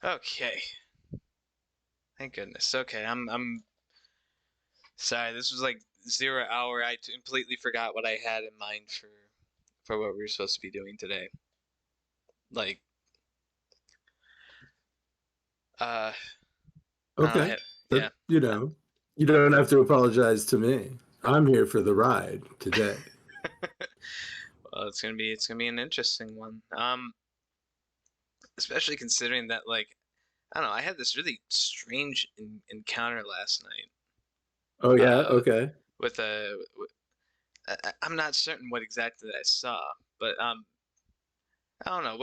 Okay. Thank goodness. Okay, I'm sorry. This was like 0 hour. I completely forgot what I had in mind for what we were supposed to be doing today. Like, uh, I don't know. Okay. Yeah. But, you don't have to apologize to me. I'm here for the ride today. Well, it's gonna be an interesting one. Especially considering that like I don't know. I had this really strange encounter last night. Oh, yeah? Uh, Okay. with a I'm not certain what exactly I saw, but I don't know.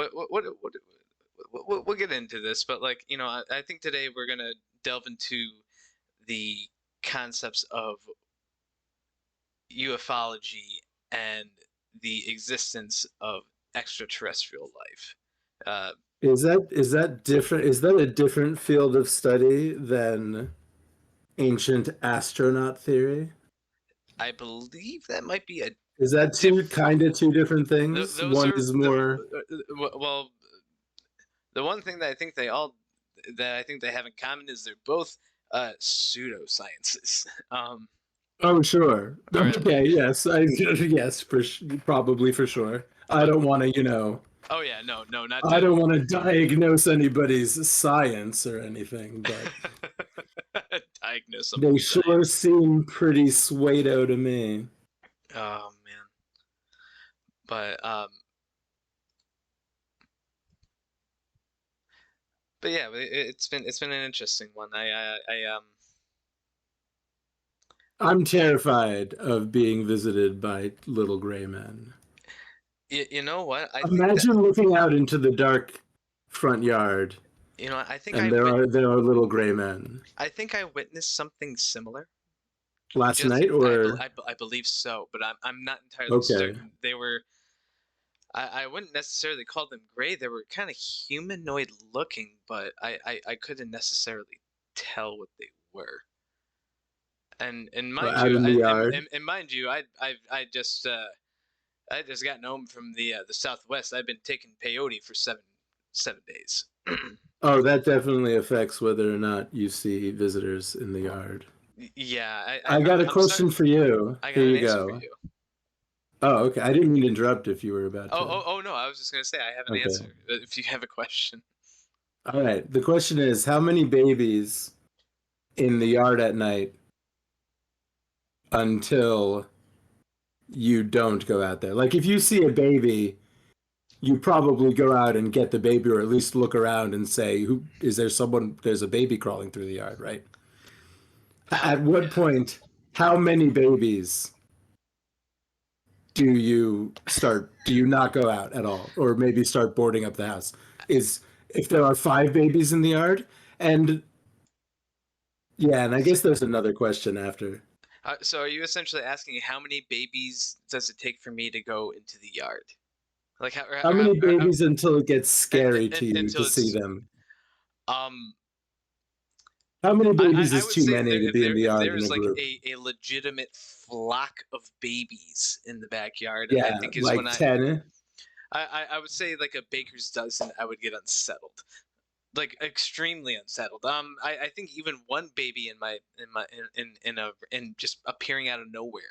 We'll get into this, but like I think today we're gonna delve into the concepts of ufology and the existence of extraterrestrial life. Uh, Is that different? Is that a different field of study than ancient astronaut theory? I believe that might be Is a that two different things? those One are is more. well, the one thing that I think they have in common is they're both pseudosciences. Oh, sure. Or Okay, yes. Yes, probably for sure. I but don't want to, oh yeah, no, not I to don't want to diagnose anybody's science or anything, but diagnose they someone's sure science. seem pretty pseudo to me. Oh man, but but yeah, it's been an interesting one. I'm terrified of being visited by little gray men. you know what? Imagine looking out into the dark front yard I think and there are little gray men. I witnessed something similar. Last Just night or I believe so, but I'm not entirely okay. certain. They were I wouldn't necessarily call them gray. They were kind of humanoid looking, but I couldn't necessarily tell what they were. And mind Out you, in the yard. and mind you, I just gotten home from the Southwest. I've been taking peyote for seven days. Oh, that definitely affects whether or not you see visitors in the yard. Yeah, I got a I'm question starting. for you. I Here got an you answer for go. you. Oh, okay. I didn't mean to interrupt if you were about to. Oh no, I was just gonna say I have an Okay. answer if you have a question. All right. The question is how many babies in the yard at night until you don't go out there? Like if you see a baby, you probably go out and get the baby or at least look around and say, "Who is there someone there's a baby crawling through the yard, right?" How At what yeah. point how many babies do you not go out at all or maybe start boarding up the house? Is if there are 5 babies in the yard and yeah, and I So, guess there's another question after. so are you essentially asking how many babies does it take for me to go into the yard? Like how How many babies until it gets scary to you to until see it's them? um How many babies I is would too say many to be in the if yard there in a is like group? a legitimate flock of babies in the backyard, I Yeah, think is when like 10. I would say like a baker's dozen, I would get unsettled, like extremely unsettled. I think even one baby in just appearing out of nowhere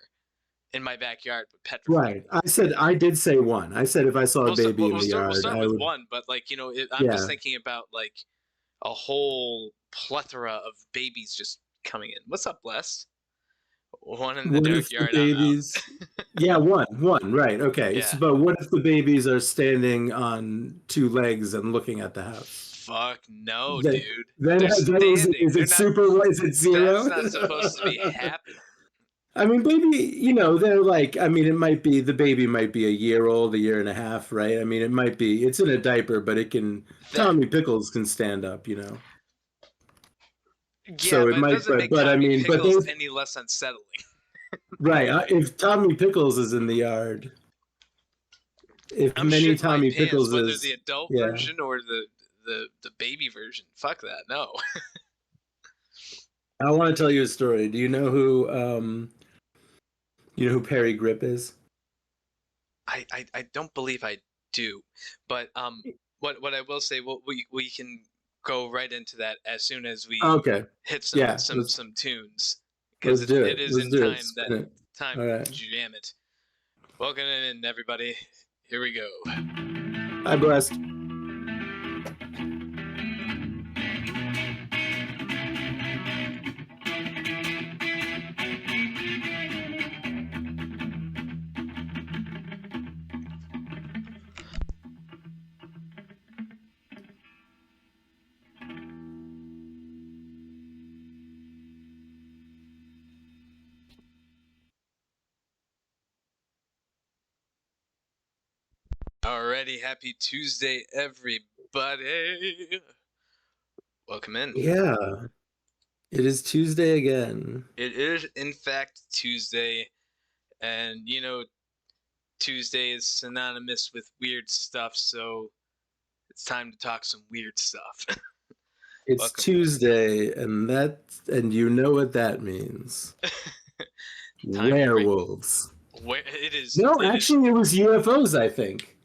in my backyard would petrify Right. me. I did say one. I said if I saw a baby in the We'll yard, start I with would, one, but like I'm just yeah. thinking about like a whole plethora of babies just coming in. What's up, Blessed? One in the What if the yard, I'm out. babies, yeah, one, right. Okay. Yeah. But what if the babies are standing on 2 legs and looking at the house? Fuck no, Then, dude. then, They're then standing. is They're it not. super, is it That's zero? not supposed to be happening. I mean, baby, they're like, I mean, the baby might be a year old, a year and a half, right? I mean, it's in a diaper, but That Tommy Pickles can stand up. yeah, So it but it might, doesn't make but I Tommy mean, but Pickles they, any less unsettling. right. If Tommy Pickles is in the yard, if I'm many shitting my Tommy pants, Pickles whether the is, adult yeah. version or the baby version. Fuck that. No. I want to tell you a story. Do you know who Perry Grip is? I don't believe I do. But what I will say, what we can go right into that as soon as we Okay. hit Yeah. some tunes, because Let's do it it. is Let's in do it. time Spin it. time All to right. jam it. Welcome in, everybody. Here we go. I blessed. Alrighty, happy Tuesday, everybody. Welcome in. Yeah. It is Tuesday again. It is, in fact, Tuesday, and Tuesday is synonymous with weird stuff, so it's time to talk some weird stuff. It's Welcome. Tuesday, and you know what that means. Time to break. Werewolves. Where it is? No, It is. actually, it was UFOs, I think.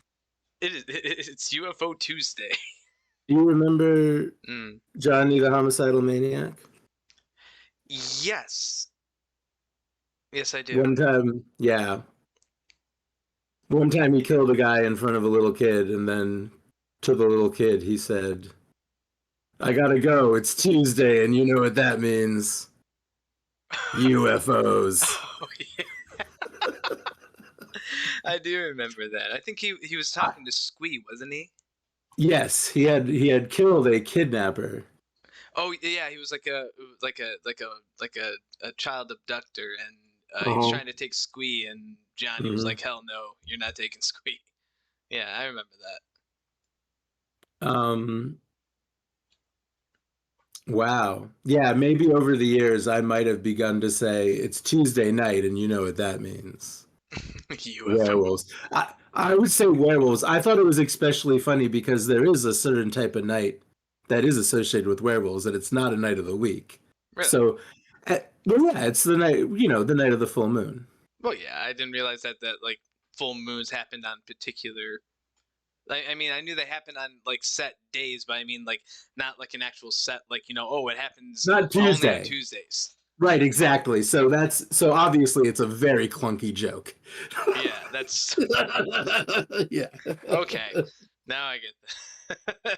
It is. It's UFO Tuesday. Do you remember Mm. Johnny the Homicidal Maniac? Yes. Yes, I do. One time, yeah. One time he killed a guy in front of a little kid, and then to the little kid, he said, I gotta go. It's Tuesday, and you know what that means. UFOs. Oh yeah, I do remember that. I think he was talking to Squee, wasn't he? Yes, he had killed a kidnapper. Oh yeah, he was like a child abductor, and he was Uh-huh. trying to take Squee, and Johnny was Hmm. like, "Hell no, you're not taking Squee." Yeah, I remember that. Um, wow. Yeah, maybe over the years I might have begun to say it's Tuesday night, and you know what that means. UFO. Werewolves. I would say werewolves. I thought it was especially funny because there is a certain type of night that is associated with werewolves, and it's not a night of the week. Really? So, well, yeah, it's the night, the night of the full moon. Well, yeah, I didn't realize that like full moons happened on particular. I mean, I knew they happened on like set days, but I mean like not like an actual set. Like oh, it happens Not only on Tuesday. Tuesdays. Right, exactly. So obviously it's a very clunky joke. Yeah, that's Yeah. okay. Now I get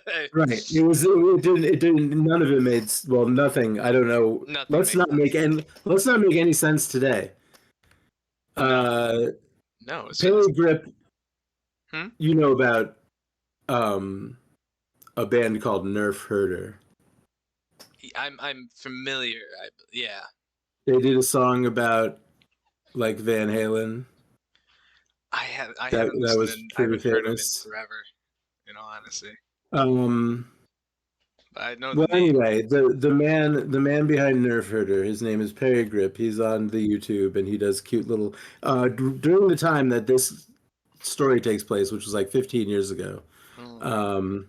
that. Right. It didn't none of it made well nothing. I don't know. Nothing Let's makes not make sense. any sense today. No, Uh no. As soon as Perry Grip, hmm? you know about a band called Nerf Herder. I'm familiar. Yeah. They did a song about like Van Halen. I That haven't that listened was and I pretty haven't heard of it famous. forever. In all honesty, Um but I know the Well, name. anyway, the man behind Nerf Herder, his name is Perry Grip. He's on the YouTube and he does cute little. During the time that this story takes place, which was like 15 years ago, Mm. um,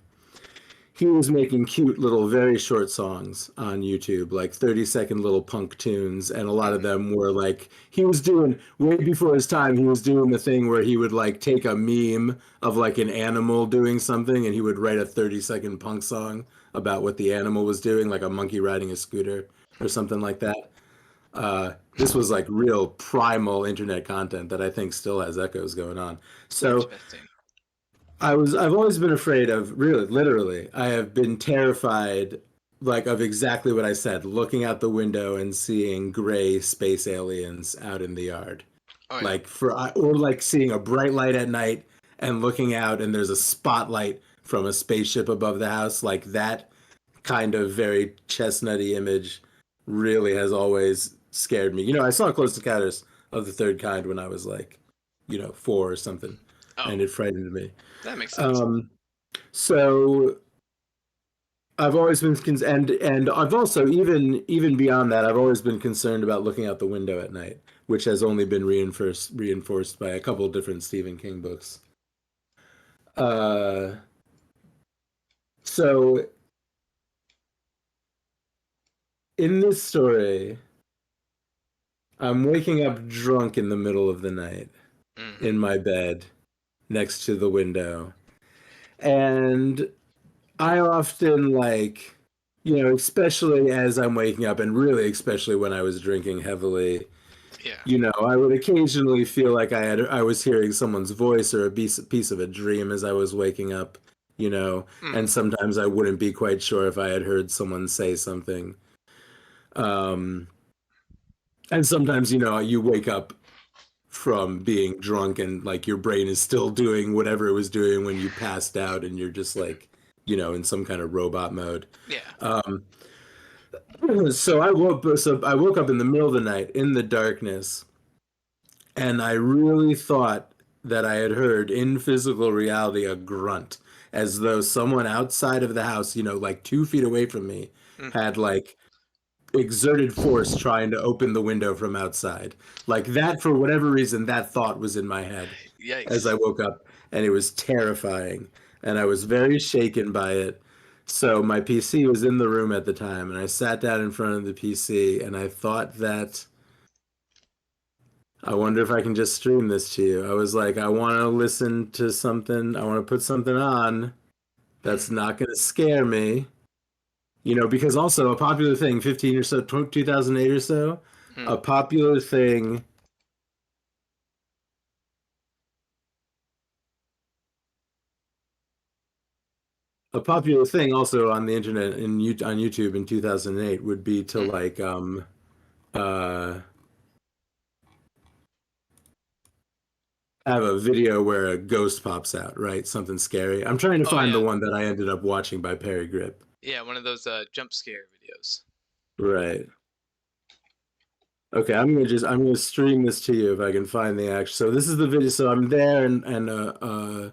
he was making cute little, very short songs on YouTube, like 30-second little punk tunes, and a lot of Hmm. them were like he was doing way before his time. He was doing the thing where he would like take a meme of like an animal doing something, and he would write a 30-second punk song about what the animal was doing, like a monkey riding a scooter or something like that. This was like real primal internet content that I think still has echoes going on. So Interesting. I've always been afraid of, really, literally, I have been terrified, like, of exactly what I said, looking out the window and seeing gray space aliens out in the yard. Oh yeah. Like, or like seeing a bright light at night and looking out and there's a spotlight from a spaceship above the house. Like, that kind of very chestnutty image really has always scared me. I saw Close Encounters of the Third Kind when I was like, 4 or something, Oh, and it frightened me. that makes sense. Um, so I've always been and I've also even beyond that, I've always been concerned about looking out the window at night, which has only been reinforced by a couple of different Stephen King books. Uh, so in this story, I'm waking up drunk in the middle of the night Hmm. in my bed next to the window, and I often like, especially as I'm waking up, and really especially when I was drinking heavily, Yeah. I would occasionally feel like I was hearing someone's voice or a piece of a dream as I was waking up, Mm. and sometimes I wouldn't be quite sure if I had heard someone say something. Um, and sometimes, you wake up from being drunk and like your brain is still doing whatever it was doing when you passed out and you're just like, in some kind of robot mode. Yeah. Um, so I woke up in the middle of the night in the darkness, and I really thought that I had heard in physical reality a grunt, as though someone outside of the house, like 2 feet away from me, Mm. had like exerted force trying to open the window from outside. Like that, for whatever reason, that thought was in my head as I Yikes. woke up, and it was terrifying. And I was very shaken by it. So my PC was in the room at the time, and I sat down in front of the PC, and I thought that I wonder if I can just stream this to you. I was like, I want to listen to something. I want to put something on that's Mm. not going to scare me. Because also a popular thing, 15 or so, 2008 or so, Mm. a popular thing. A popular thing also on the internet on YouTube in 2008 would be to Mm. like uh have a video where a ghost pops out, right? Something scary. I'm trying to Oh find the yeah. one that I ended up watching by Perry Grip. Yeah, one of those jump scare videos. Right. Okay, I'm gonna stream this to you if I can find the action. So this is the video. So I'm there, and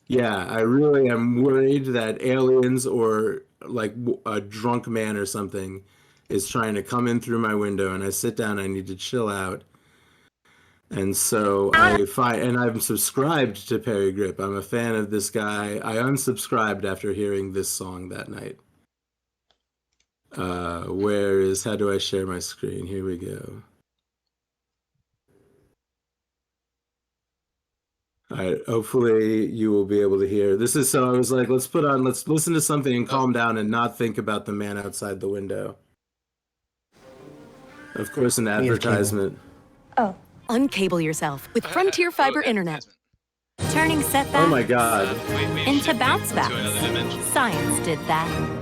yeah, I really am worried that aliens or like a drunk man or something is trying to come in through my window, and I sit down. I need to chill out, and so and I'm subscribed to Perry Grip. I'm a fan of this guy. I unsubscribed after hearing this song that night. How do I share my screen? Here we go. All right, hopefully you will be able to hear. This is so I was like, let's listen to something and Oh. calm down and not think about the man outside the window. Of course, an We have cable. advertisement. Oh. Uncable yourself with Frontier Oh, Fiber Internet. advertisement. Turning Oh setbacks my God. Wait, into shifting bounce to another backs. dimension. Science did that.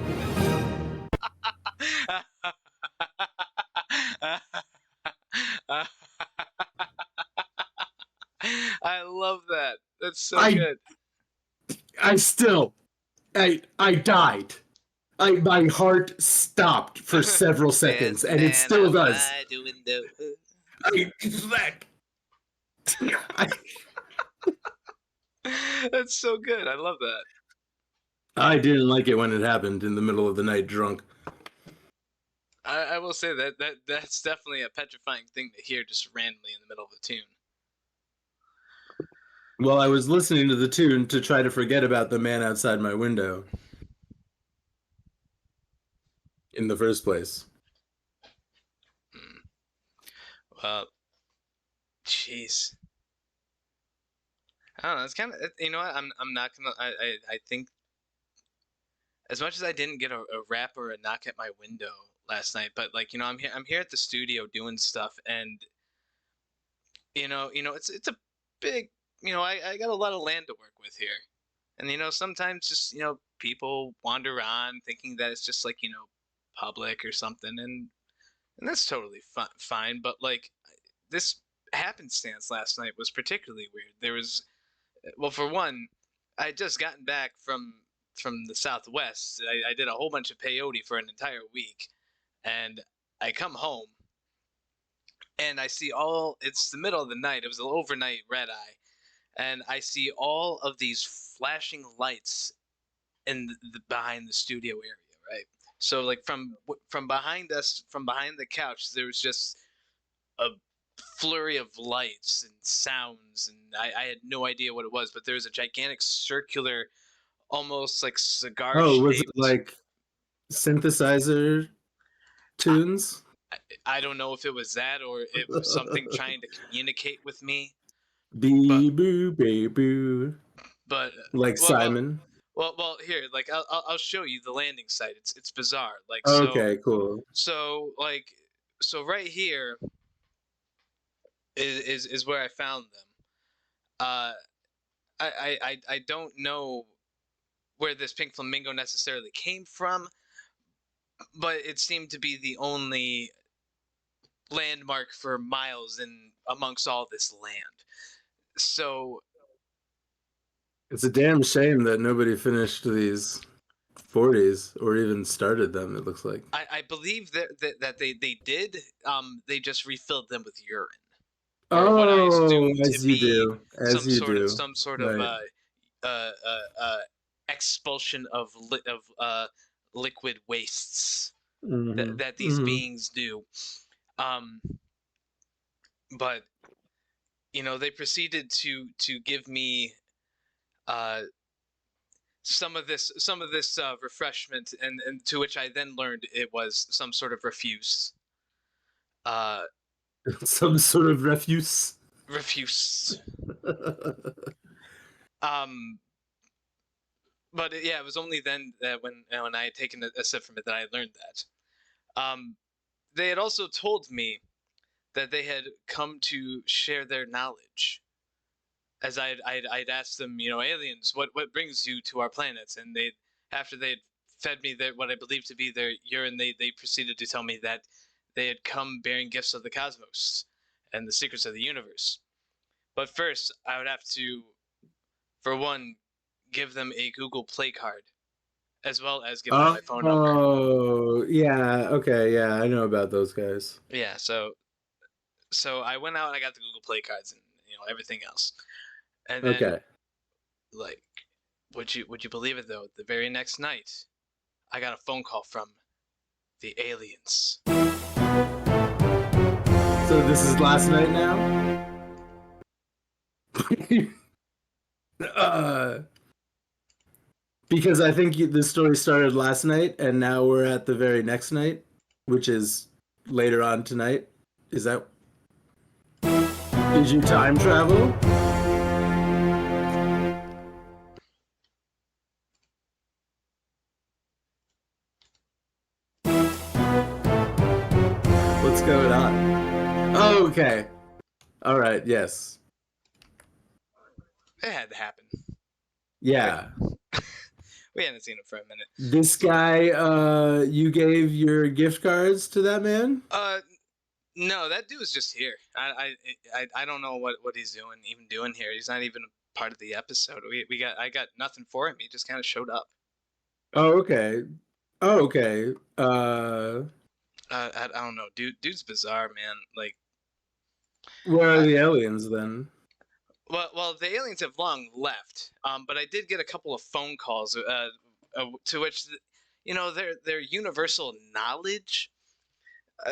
I love that. That's so I good. I still I died. My heart stopped for several seconds, There's a and it man still does. outside the window. That's so good. I love that. I didn't like it when it happened in the middle of the night drunk. I will say that's definitely a petrifying thing to hear just randomly in the middle of a tune. Well, I was listening to the tune to try to forget about the man outside my window in the first place. Well, jeez. I don't know. It's kind of, you know what? I'm not gonna. I think as much as I didn't get a rap or a knock at my window last night, but like I'm here at the studio doing stuff, and it's a big, I got a lot of land to work with here, and sometimes just people wander on thinking that it's just like public or something, and that's totally fine, but like this happenstance last night was particularly weird. There was, well, for one, I had just gotten back from the Southwest. I did a whole bunch of peyote for an entire week, and I come home and I see it's the middle of the night. It was an overnight red eye, and I see all of these flashing lights in behind the studio area, right? So like from behind us, from behind the couch, there was just a flurry of lights and sounds, and I had no idea what it was, but there was a gigantic circular, almost like cigar Oh, was it shaped. like synthesizer I, tunes? I don't know if it was that or if something trying to communicate with me, but Bee boo, bee boo. but Like well, Simon. Well, here, like I'll show you the landing site. It's bizarre. Like Okay, cool. so right here is where I found them. I don't know where this pink flamingo necessarily came from, but it seemed to be the only landmark for miles in amongst all this land. So It's a damn shame that nobody finished these 40s or even started them, it looks like. I believe that they did. They just refilled them with urine, or what I Oh, assume to as you be do. As you do. some sort of Right. uh, uh, uh, expulsion of liquid wastes Mm-hmm. that these Mm-hmm. beings do. Um, but they proceeded to give me uh, some of this refreshment, and to which I then learned it was some sort of refuse. Uh, Some sort of refuse. refuse. Um, but yeah, it was only then that when I had taken a sip from it that I learned that. They had also told me that they had come to share their knowledge. As I'd asked them, aliens, what brings you to our planets? And after they had fed me what I believed to be their urine, they proceeded to tell me that they had come bearing gifts of the cosmos and the secrets of the universe. But first, I would have to, for one, give them a Google Play card, as well as give them my phone number. Oh, yeah. Okay, yeah, I know about those guys. Yeah, so I went out and I got the Google Play cards and everything else. And then, Okay. like, would you believe it though? The very next night, I got a phone call from the aliens. So this is last night now? uh, because I think the story started last night and now we're at the very next night, which is later on tonight. Is that... Did you time travel? What's going on? Oh, okay. All right, yes. It had to happen. Yeah. We hadn't seen him for a minute. This guy, you gave your gift cards to that man? No, that dude was just here. I don't know what he's even doing here. He's not even a part of the episode. I got nothing for him. He just kind of showed up. Oh, okay. Oh, okay. I don't know, dude's bizarre, man. Like, Where are I, the aliens then? well, the aliens have long left. But I did get a couple of phone calls. To which, their universal knowledge.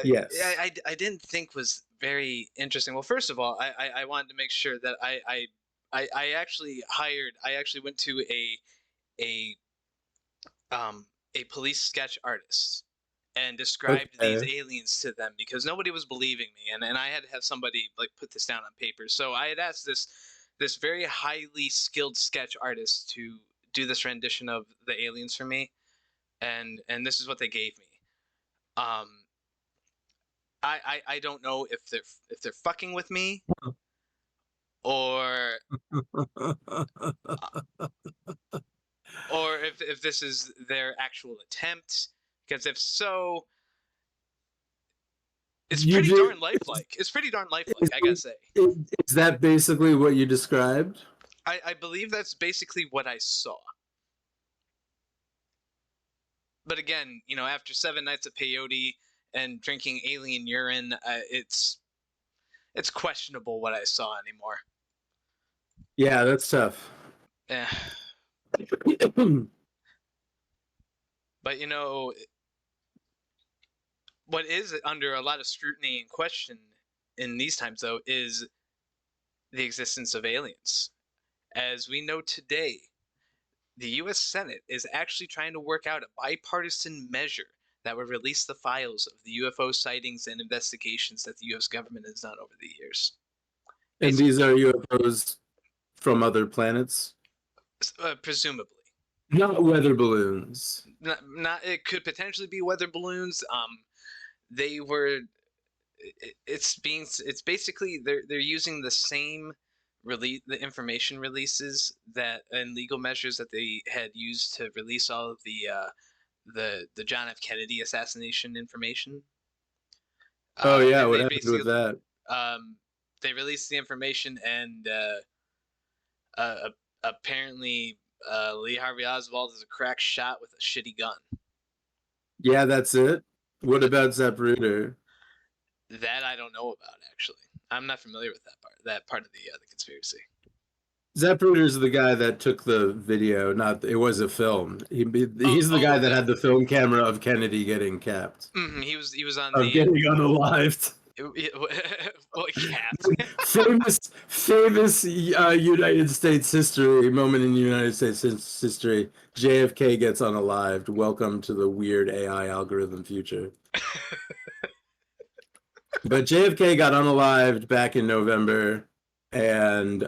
Yes. I didn't think was very interesting. Well, first of all, I wanted to make sure that I actually hired. I actually went to a um a police sketch artist and described these Okay. aliens to them because nobody was believing me, and I had to have somebody like put this down on paper. So I had asked this very highly skilled sketch artist to do this rendition of the aliens for me, and this is what they gave me. Um, I don't know if they're fucking with me or or if this is their actual attempt, because if so, it's You pretty did. darn lifelike. It's pretty darn lifelike, I gotta say. Is that basically what you described? I believe that's basically what I saw. But again, after 7 nights of peyote and drinking alien urine, it's questionable what I saw anymore. Yeah, that's tough. Yeah. But what is under a lot of scrutiny and question in these times, though, is the existence of aliens. As we know today, the U.S. Senate is actually trying to work out a bipartisan measure that would release the files of the UFO sightings and investigations that the U.S. government has done over the years. And these Basically, are UFOs from other planets? presumably. Not weather balloons. Not it could potentially be weather balloons. They were. It's basically they're using the same the information releases that and legal measures that they had used to release all of the John F. Kennedy assassination information. Oh yeah, what They happened with basically that? they released the information and apparently Lee Harvey Oswald is a crack shot with a shitty gun. Yeah, that's it. What about Zapruder? That I don't know about actually. I'm not familiar with that part of the conspiracy. Zapruder's the guy that took the video. Not it was a film. He's the guy that had the film camera of Kennedy getting capped, He was on of getting unalived. Well, capped. famous United States history moment in United States history. JFK gets unalived. Welcome to the weird AI algorithm future. But JFK got unalived back in November, and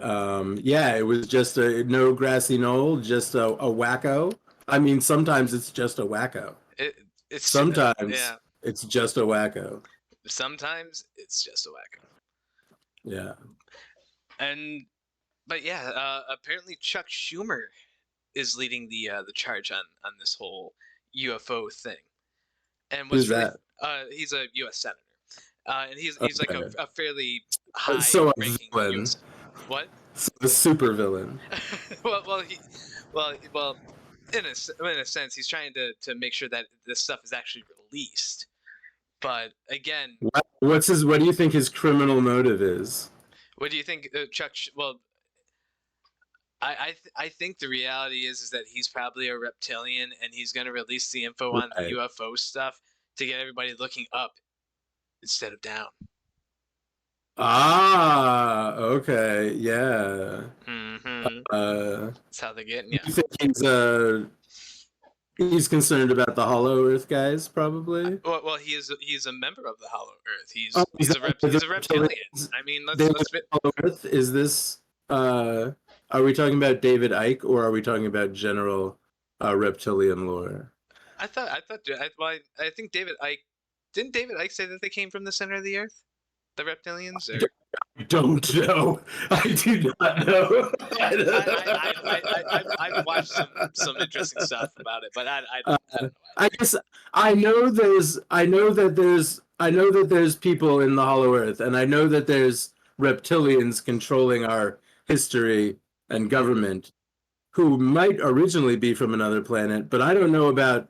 yeah, it was just a no grassy knoll, just a wacko. I mean, sometimes it's just a wacko. Sometimes it's just a wacko. Sometimes it's just a wacko. Yeah. But yeah, apparently Chuck Schumer is leading the charge on this whole UFO thing. And what's Who's that? He's a U.S. senator. And he's like a fairly high ranking US. What? The super villain. well, in a sense, he's trying to make sure that this stuff is actually released. But again, what do you think his criminal motive is? What do you think, Chuck? Well, I think the reality is that he's probably a reptilian, and he's going to release the info on the UFO stuff to get everybody looking up instead of down. Ah, okay, yeah. That's how they're getting you. You think he's concerned about the Hollow Earth guys, probably? Well, he's a member of the Hollow Earth. He's a reptilian. I mean, let's Hollow Earth. Is this? Are we talking about David Icke, or are we talking about general reptilian lore? I think David Icke. Didn't David Icke say that they came from the center of the Earth? The reptilians? Or? I don't know. I do not know. I've watched some interesting stuff about it, but I don't know. I guess I know that there's people in the Hollow Earth, and I know that there's reptilians controlling our history and government who might originally be from another planet, but I don't know about.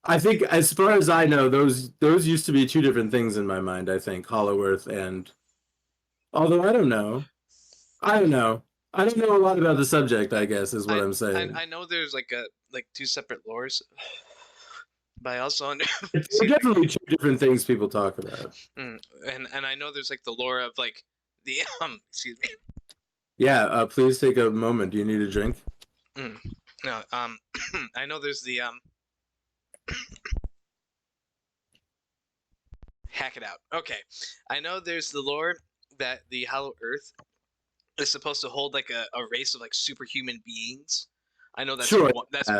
I think, as far as I know, those used to be two different things in my mind. I think Hollow Earth and, although I don't know a lot about the subject. I guess is what I'm saying. I know there's like two separate lores, but I also it's definitely two different things people talk about. And I know there's like the lore of like the excuse me. Yeah, please take a moment. Do you need a drink? No, I know there's the hack it out. Okay, I know there's the lore that the Hollow Earth is supposed to hold like a race of like superhuman beings. I know that's one. That's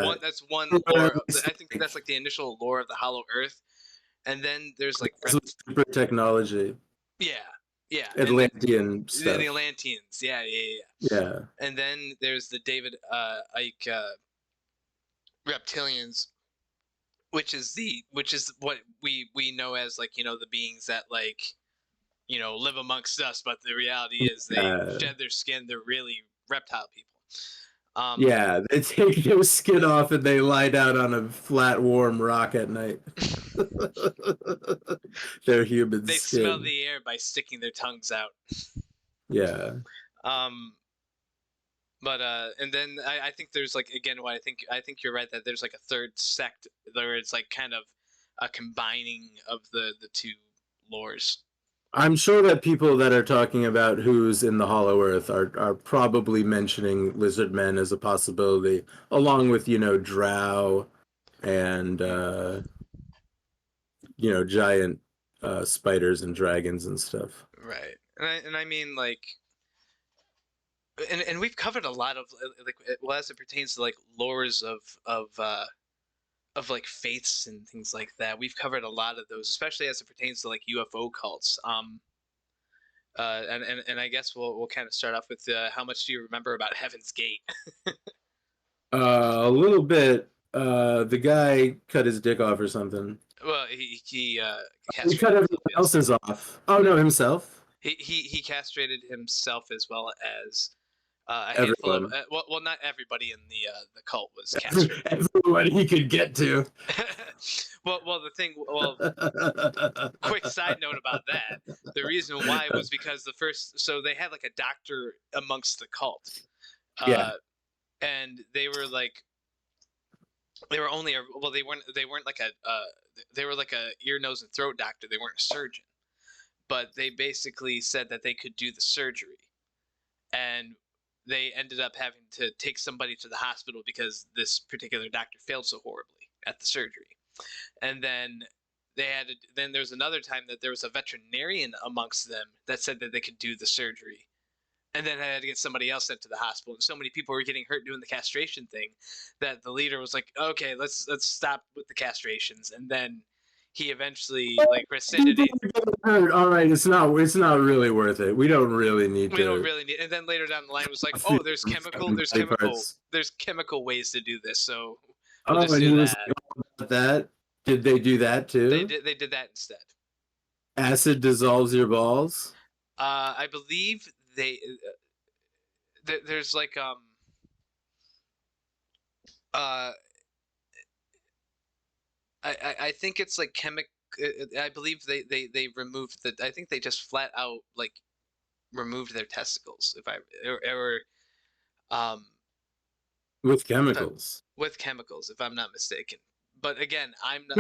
one lore. I think that's like the initial lore of the Hollow Earth, and then there's like super technology. Yeah. Atlantean stuff. The Atlanteans. Yeah. And then there's the David Icke reptilians. Which is what we know as like, the beings that like, live amongst us, but the reality is they shed their skin. They're really reptile people. Yeah, they take their skin off and they lie down on a flat, warm rock at night. They're human. They smell the air by sticking their tongues out. Yeah. But and then I think there's like, again, what I think you're right that there's like a third sect where it's like kind of a combining of the two lores. I'm sure that people that are talking about who's in the Hollow Earth are probably mentioning lizard men as a possibility, along with drow and giant spiders and dragons and stuff. Right, and I mean, like, and we've covered a lot of like, well, as it pertains to like lores of like faiths and things like that. We've covered a lot of those, especially as it pertains to like UFO cults. And I guess we'll kind of start off with how much do you remember about Heaven's Gate? A little bit. The guy cut his dick off or something. Well, he He cut castrated everyone himself. Yes. else's off. Oh no, himself. He castrated himself as well as a handful of Everyone. well, not everybody in the cult was castrated. Everyone he could get to. Well, quick side note about that. The reason why was because so they had like a doctor amongst the cult. Yeah. And they were like, they were only they weren't like they were like a ear, nose, and throat doctor. They weren't a surgeon, but they basically said that they could do the surgery, and they ended up having to take somebody to the hospital because this particular doctor failed so horribly at the surgery. And then then there's another time that there was a veterinarian amongst them that said that they could do the surgery, and then I had to get somebody else sent to the hospital. And so many people were getting hurt doing the castration thing that the leader was like, "Okay, let's stop with the castrations." And then he eventually like rescinded it. All right, it's not really worth it. We don't really need We don't really need. And then later down the line, it was like, "Oh, there's chemical ways to do this." So we'll just and do he was that. like, "Oh, about that." Did they do that too? They did that instead. Acid dissolves your balls. I believe there's like uh I think it's like I believe they removed I think they just flat out like removed their testicles or um With chemicals. with chemicals, if I'm not mistaken. But again, I'm not.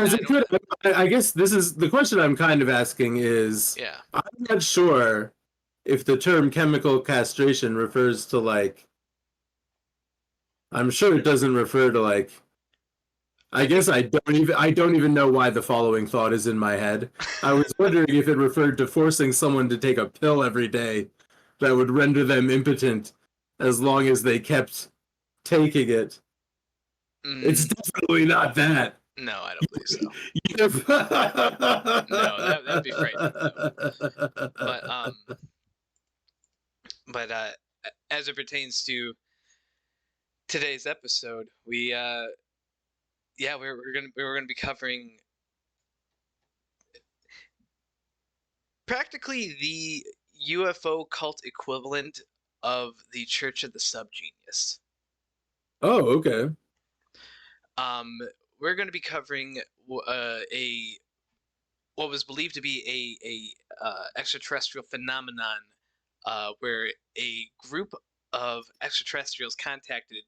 I guess this is the question I'm kind of asking is, Yeah. I'm not sure if the term chemical castration refers to like, I'm sure it doesn't refer to like, I guess I don't even know why the following thought is in my head. I was wondering if it referred to forcing someone to take a pill every day that would render them impotent as long as they kept taking it. It's definitely not that. No, I don't believe so. No, that'd be frightening. But as it pertains to today's episode, we're gonna be covering practically the UFO cult equivalent of the Church of the Subgenius. Oh, okay. We're going to be covering what was believed to be a extraterrestrial phenomenon, where a group of extraterrestrials contacted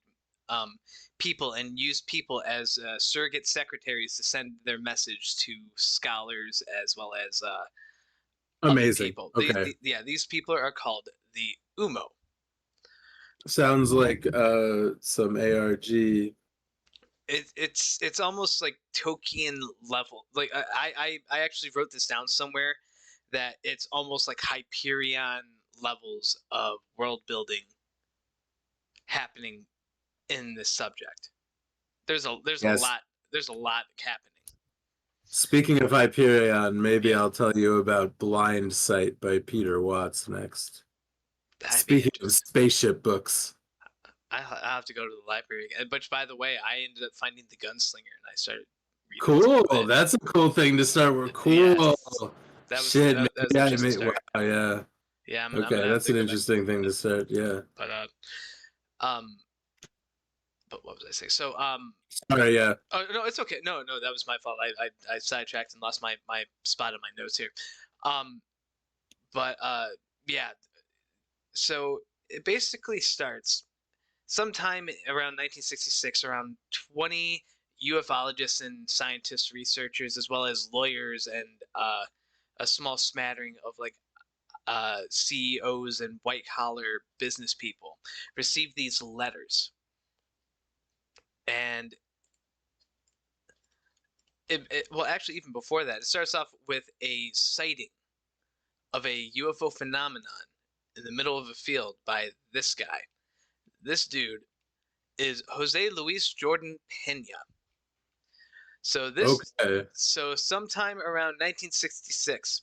people and used people as surrogate secretaries to send their message to scholars as well as Amazing. people. Okay. These people are called the Ummo. Sounds like some ARG. It's almost like Tolkien level. Like I actually wrote this down somewhere that it's almost like Hyperion levels of world building happening in this subject. There's a lot happening. Speaking of Hyperion, maybe I'll tell you about Blind Sight by Peter Watts next. Speaking of spaceship books. I'll have to go to the library again. But by the way, I ended up finding The Gunslinger and I started reading. Cool. That's a cool thing to start with. Cool. Yes. Shit. Wow, yeah. Yeah. Okay, that's an interesting thing to start. Yeah. But what was I saying? So Sorry, yeah. Oh no, it's okay. No, that was my fault. I sidetracked and lost my spot in my notes here. Yeah. So it basically starts sometime around 1966. Around 20 ufologists and scientists, researchers, as well as lawyers and a small smattering of like CEOs and white collar business people received these letters. And well, actually, even before that, it starts off with a sighting of a UFO phenomenon in the middle of a field by this guy. This dude is Jose Luis Jordan Pena. So so sometime around 1966,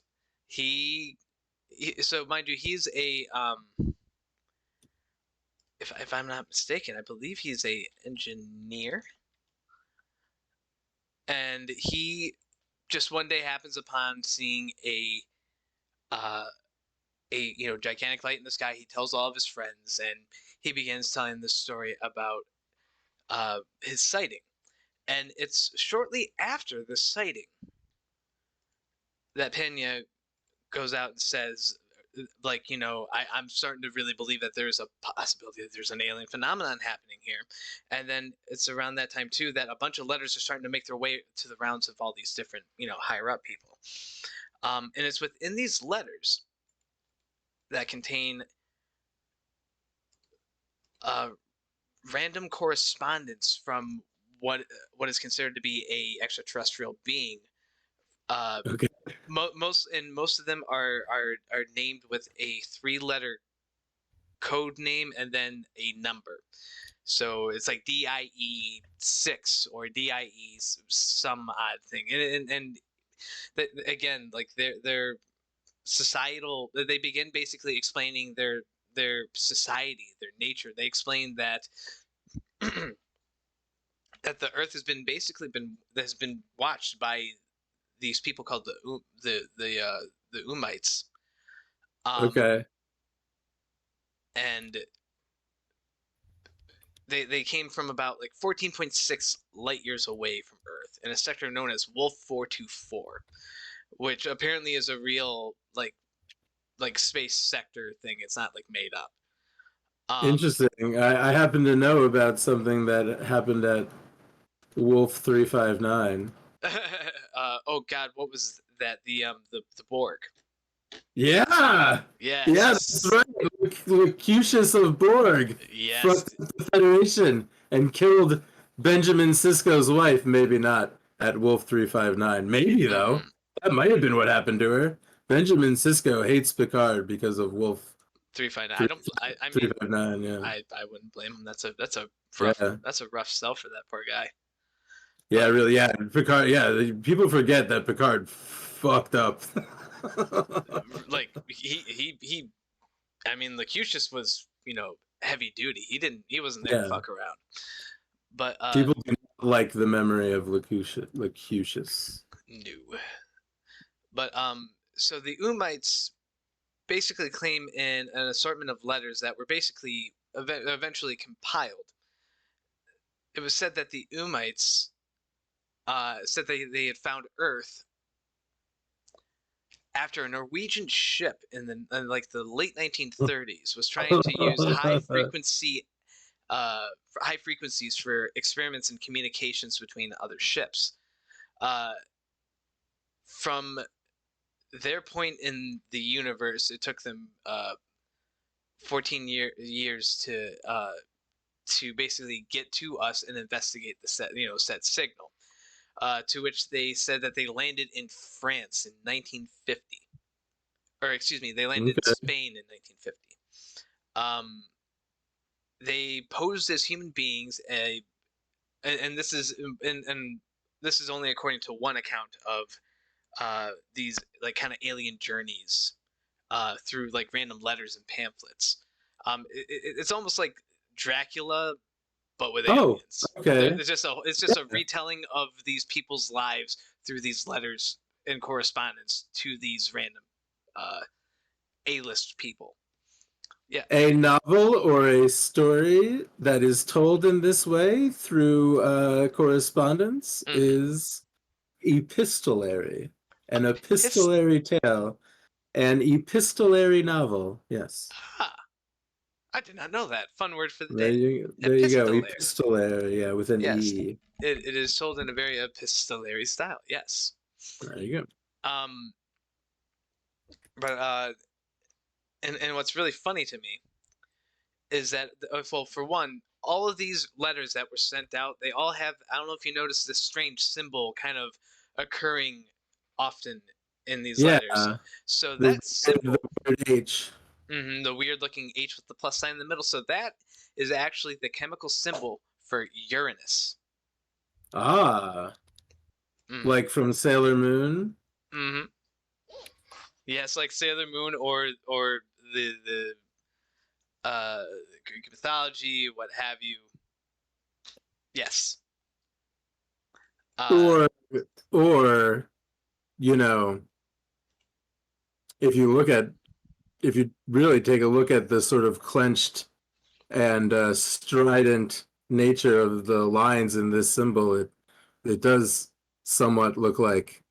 so mind you, he's a if I'm not mistaken, I believe he's a engineer, and he just one day happens upon seeing a gigantic light in the sky. He tells all of his friends, and he begins telling the story about his sighting. And it's shortly after the sighting that Pena goes out and says, like, I'm starting to really believe that there's a possibility that there's an alien phenomenon happening here. And then it's around that time, too, that a bunch of letters are starting to make their way to the rounds of all these different, higher up people. And it's within these letters that contain random correspondence from what is considered to be a extraterrestrial being. Okay. Most of them are named with a 3-letter code name and then a number. So it's like DIE 6 or DIE some odd thing. And again, like their societal, they begin basically explaining their society, their nature. They explain that that the Earth has been watched by these people called the Ummites. Okay. And they came from about like 14.6 light years away from Earth in a sector known as Wolf 424, which apparently is a real like space sector thing. It's not like made up. Interesting. I happen to know about something that happened at Wolf 359. Oh God, what was that? The Borg. Yeah. Yes. Yeah, that's right. Lucius of Borg Yes. fucked the Federation and killed Benjamin Sisko's wife. Maybe not at Wolf 359. Maybe though. That might have been what happened to her. Benjamin Sisko hates Picard because of Wolf 359. I mean, 359. Yeah. I wouldn't blame him. That's a rough sell for that poor guy. Yeah, really. Yeah, Picard. Yeah, people forget that Picard fucked up. Like he. I mean, Lucius was heavy duty. He wasn't there to fuck around. But people do not like the memory of Lucius. No. But so the Ummites basically claim in an assortment of letters that were basically eventually compiled. It was said that the Ummites said they had found Earth after a Norwegian ship in the late 1930s was trying to use high frequencies for experiments in communications between other ships. From their point in the universe, it took them 14 years to basically get to us and investigate the set signal. To which they said that they landed in France in 1950, or excuse me, they landed in Spain in 1950. They posed as human beings, and this is only according to one account of these like kind of alien journeys through like random letters and pamphlets. It's almost like Dracula, but with aliens. Okay. It's just a retelling of these people's lives through these letters and correspondence to these random A-list people. Yeah. A novel or a story that is told in this way through correspondence is epistolary. An epistolary tale. An epistolary novel. Yes. I did not know that. Fun word for the There day. There you go. Epistolary, yeah, with an E. It is told in a very epistolary style. Yes. There you go. But and what's really funny to me is that, well, for one, all of these letters that were sent out, they all have, I don't know if you noticed this strange symbol kind of occurring often in these letters. So that symbol, the word H. The weird looking H with the plus sign in the middle. So that is actually the chemical symbol for Uranus. Ah, Mm. like from Sailor Moon. Mm-hmm. Yes, like Sailor Moon or the Greek mythology, what have you. Yes. Uh, Or or you know, if you look at if you really take a look at the sort of clenched and strident nature of the lines in this symbol, it does somewhat look like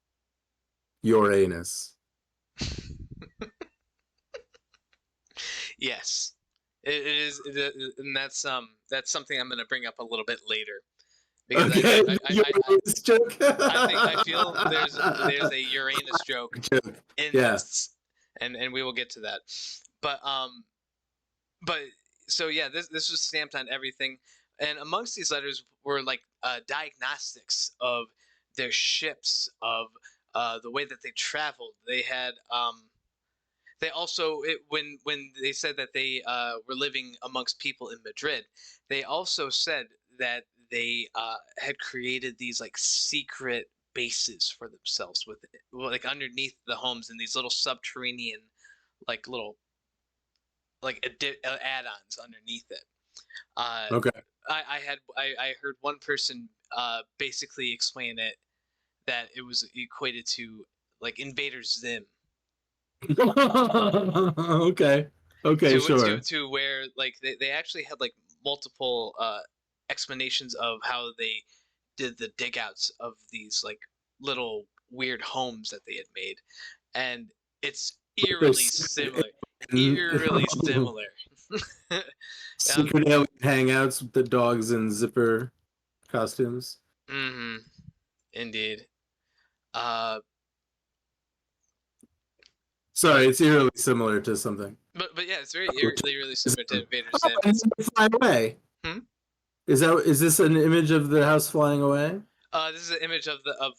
your anus. yes. It is, and that's something I'm going to bring up a little bit later because Okay, your anus joke. I feel there's a Uranus joke Joke. in Yeah. this, and we will get to that. But but so yeah, this was stamped on everything, and amongst these letters were like diagnostics of their ships, of the way that they traveled. They had they also when they said that they were living amongst people in Madrid, they also said that they had created these like secret bases for themselves with like underneath the homes in these little subterranean like little like add-ons underneath it. Uh, Okay. I heard one person basically explain it that it was equated to like Invader Zim Okay. Okay, sure. to where like they actually had like multiple explanations of how they did the digouts of these like little weird homes that they had made, and it's eerily similar. um, Secret alien hangouts with the dogs and zipper costumes. mm-hmm, indeed. Uh, Sorry, but it's eerily similar to something. but yeah, it's very Oh, eerily similar to Invader oh, Zim. and they fly away. Hmm? Is this an image of the house flying away? This is an image of the of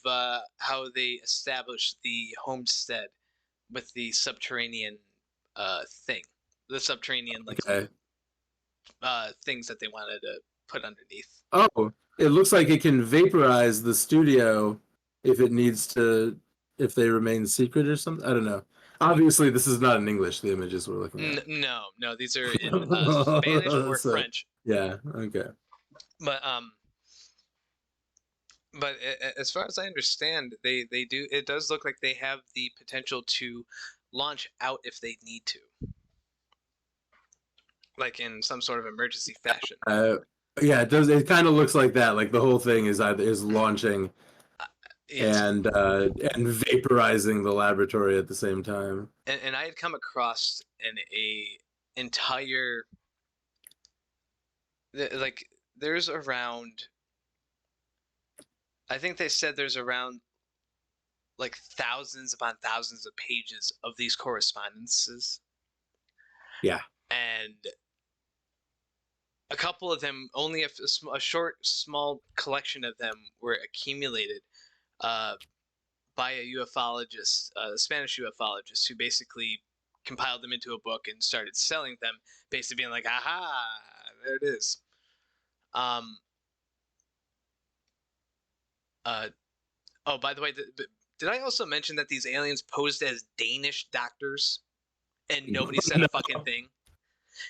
how they established the homestead with the subterranean thing, the subterranean like Okay. things that they wanted to put underneath. Oh, it looks like it can vaporize the studio if it needs to, if they remain secret or something. I don't know. Obviously, this is not in English, the images we're looking at. No, these are in Spanish or So, French. yeah, okay. But as far as I understand, they do. It does look like they have the potential to launch out if they need to, like in some sort of emergency fashion. Uh, yeah, it does. It kind of looks like that. Like the whole thing is launching Uh, yes, and vaporizing the laboratory at the same time. and I had come across a entire like there's around I think they said there's around like thousands upon thousands of pages of these correspondences, Yeah. and a couple of them only a short small collection of them were accumulated uh, by a ufologist, a Spanish ufologist, who basically compiled them into a book and started selling them, basically being like, "Aha, there it is." Um, uh, oh, by the way, did I also mention that these aliens posed as Danish doctors and nobody said a No. fucking thing?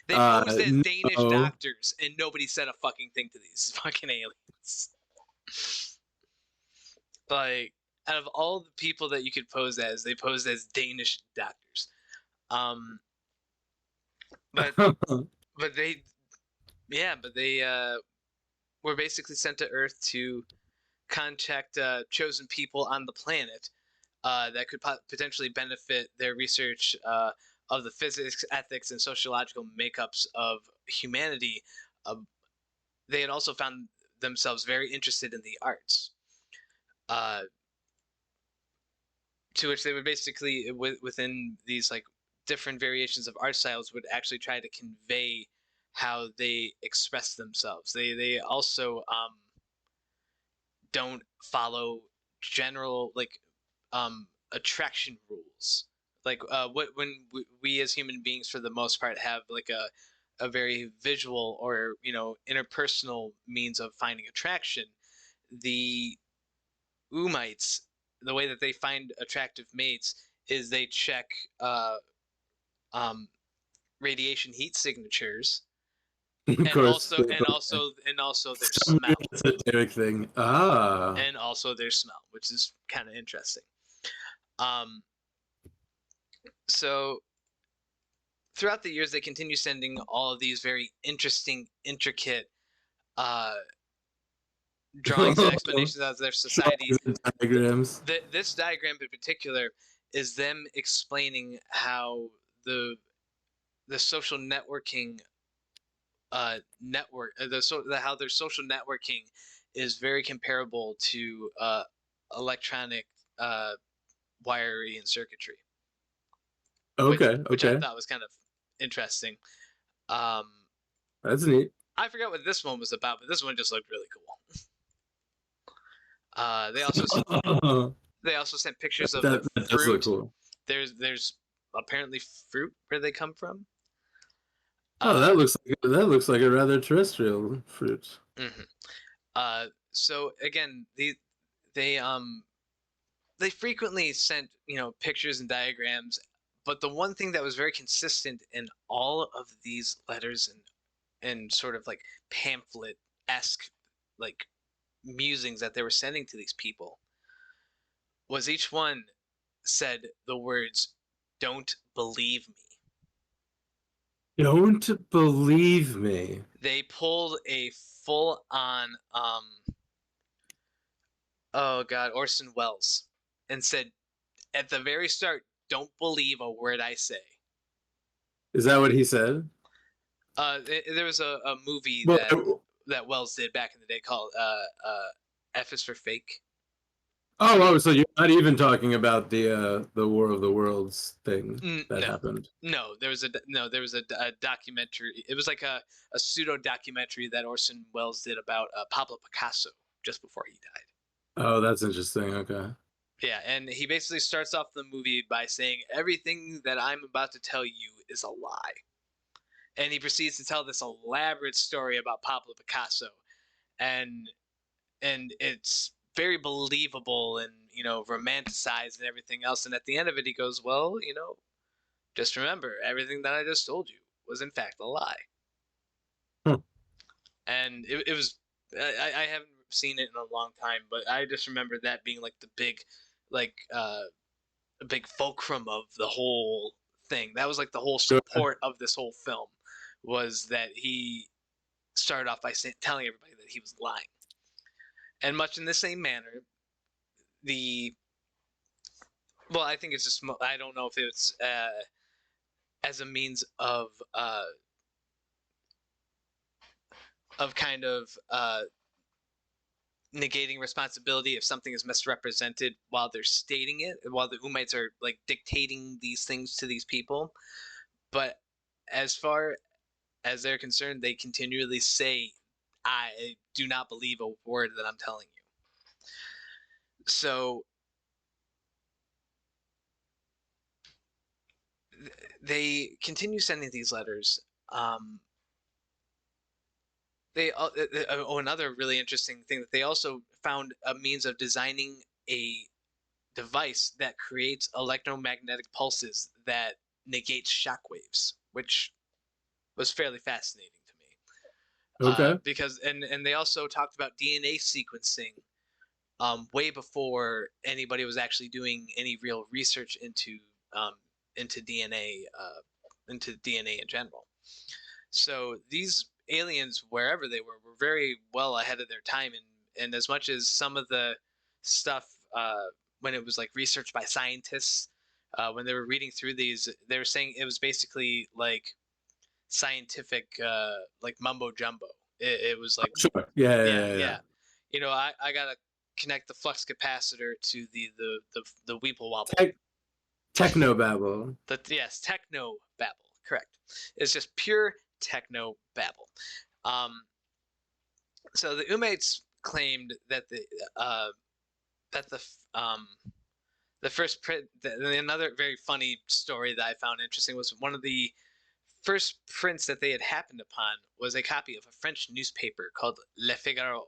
They posed as Danish No. doctors and nobody said a fucking thing to these fucking aliens. Like, out of all the people that you could pose as, they posed as Danish doctors. Um, but but they but they were basically sent to Earth to contact chosen people on the planet that could potentially benefit their research of the physics, ethics, and sociological makeups of humanity. Uh, they had also found themselves very interested in the arts, uh, to which they would basically, within these like different variations of art styles, would actually try to convey how they express themselves. They also don't follow general like attraction rules. like what when we as human beings for the most part have like a very visual or interpersonal means of finding attraction, the Umites, the way that they find attractive mates is they check um, radiation heat signatures, Of and course. also their Some smell, esoteric thing. Ah. which is kind of interesting. Um, so throughout the years, they continue sending all of these very interesting, intricate uh, drawings and explanations of their society. Diagrams. This diagram in particular is them explaining how the social networking how their social networking is very comparable to electronic uh, wiring and circuitry, Okay, which I okay. thought was kind of interesting. Um, That's neat. I forgot what this one was about, but this one just looked really cool. They also they also sent pictures of the That does look fruit. cool. There's apparently fruit where they come from. Oh, Uh, that looks like a rather terrestrial fruit. mhm. So again, they they frequently sent pictures and diagrams, but the one thing that was very consistent in all of these letters and sort of like pamphlet-esque like musings that they were sending to these people was each one said the words "Don't believe me." Don't believe me. They pulled a full-on oh god, Orson Welles, and said at the very start, "Don't believe a word I say." Is that what he said? There was a movie Well, that Wells did back in the day called F is for Fake. so you're not even talking about the War of the Worlds thing that No, happened. there was a documentary. It was like a pseudo documentary that Orson Welles did about Pablo Picasso just before he died. Oh, that's interesting. Okay. Yeah, and he basically starts off the movie by saying everything that I'm about to tell you is a lie. And he proceeds to tell this elaborate story about Pablo Picasso, and it's very believable and romanticized and everything else. And at the end of it, he goes, "Well, just remember, everything that I just told you was in fact a lie." Huh. And it was I haven't seen it in a long time, but I just remember that being like the big like a big fulcrum of the whole thing. That was like the whole support of this whole film, was that he started off by telling everybody that he was lying. And much in the same manner, the I think it's just, I don't know if it's as a means of kind of negating responsibility if something is misrepresented while they're stating it, while the Umites are like dictating these things to these people. But as far as they're concerned, they continually say, "I do not believe a word that I'm telling you." So they continue sending these letters. Another really interesting thing that they also found a means of designing a device that creates electromagnetic pulses that negates shockwaves, which was fairly fascinating to me. Okay. Because they also talked about DNA sequencing way before anybody was actually doing any real research into DNA into DNA in general. So these aliens, wherever they were very well ahead of their time. And as much as some of the stuff when it was like researched by scientists, when they were reading through these, they were saying it was basically like scientific like mumbo jumbo. It was like, Sure. Yeah, yeah, yeah, yeah. I gotta connect the flux capacitor to the Weeple Wobble. Techno babble. Yes, techno babble. Correct. It's just pure techno babble. So the Umates claimed that the Another very funny story that I found interesting was one of the first prints that they had happened upon was a copy of a French newspaper called Le Figaro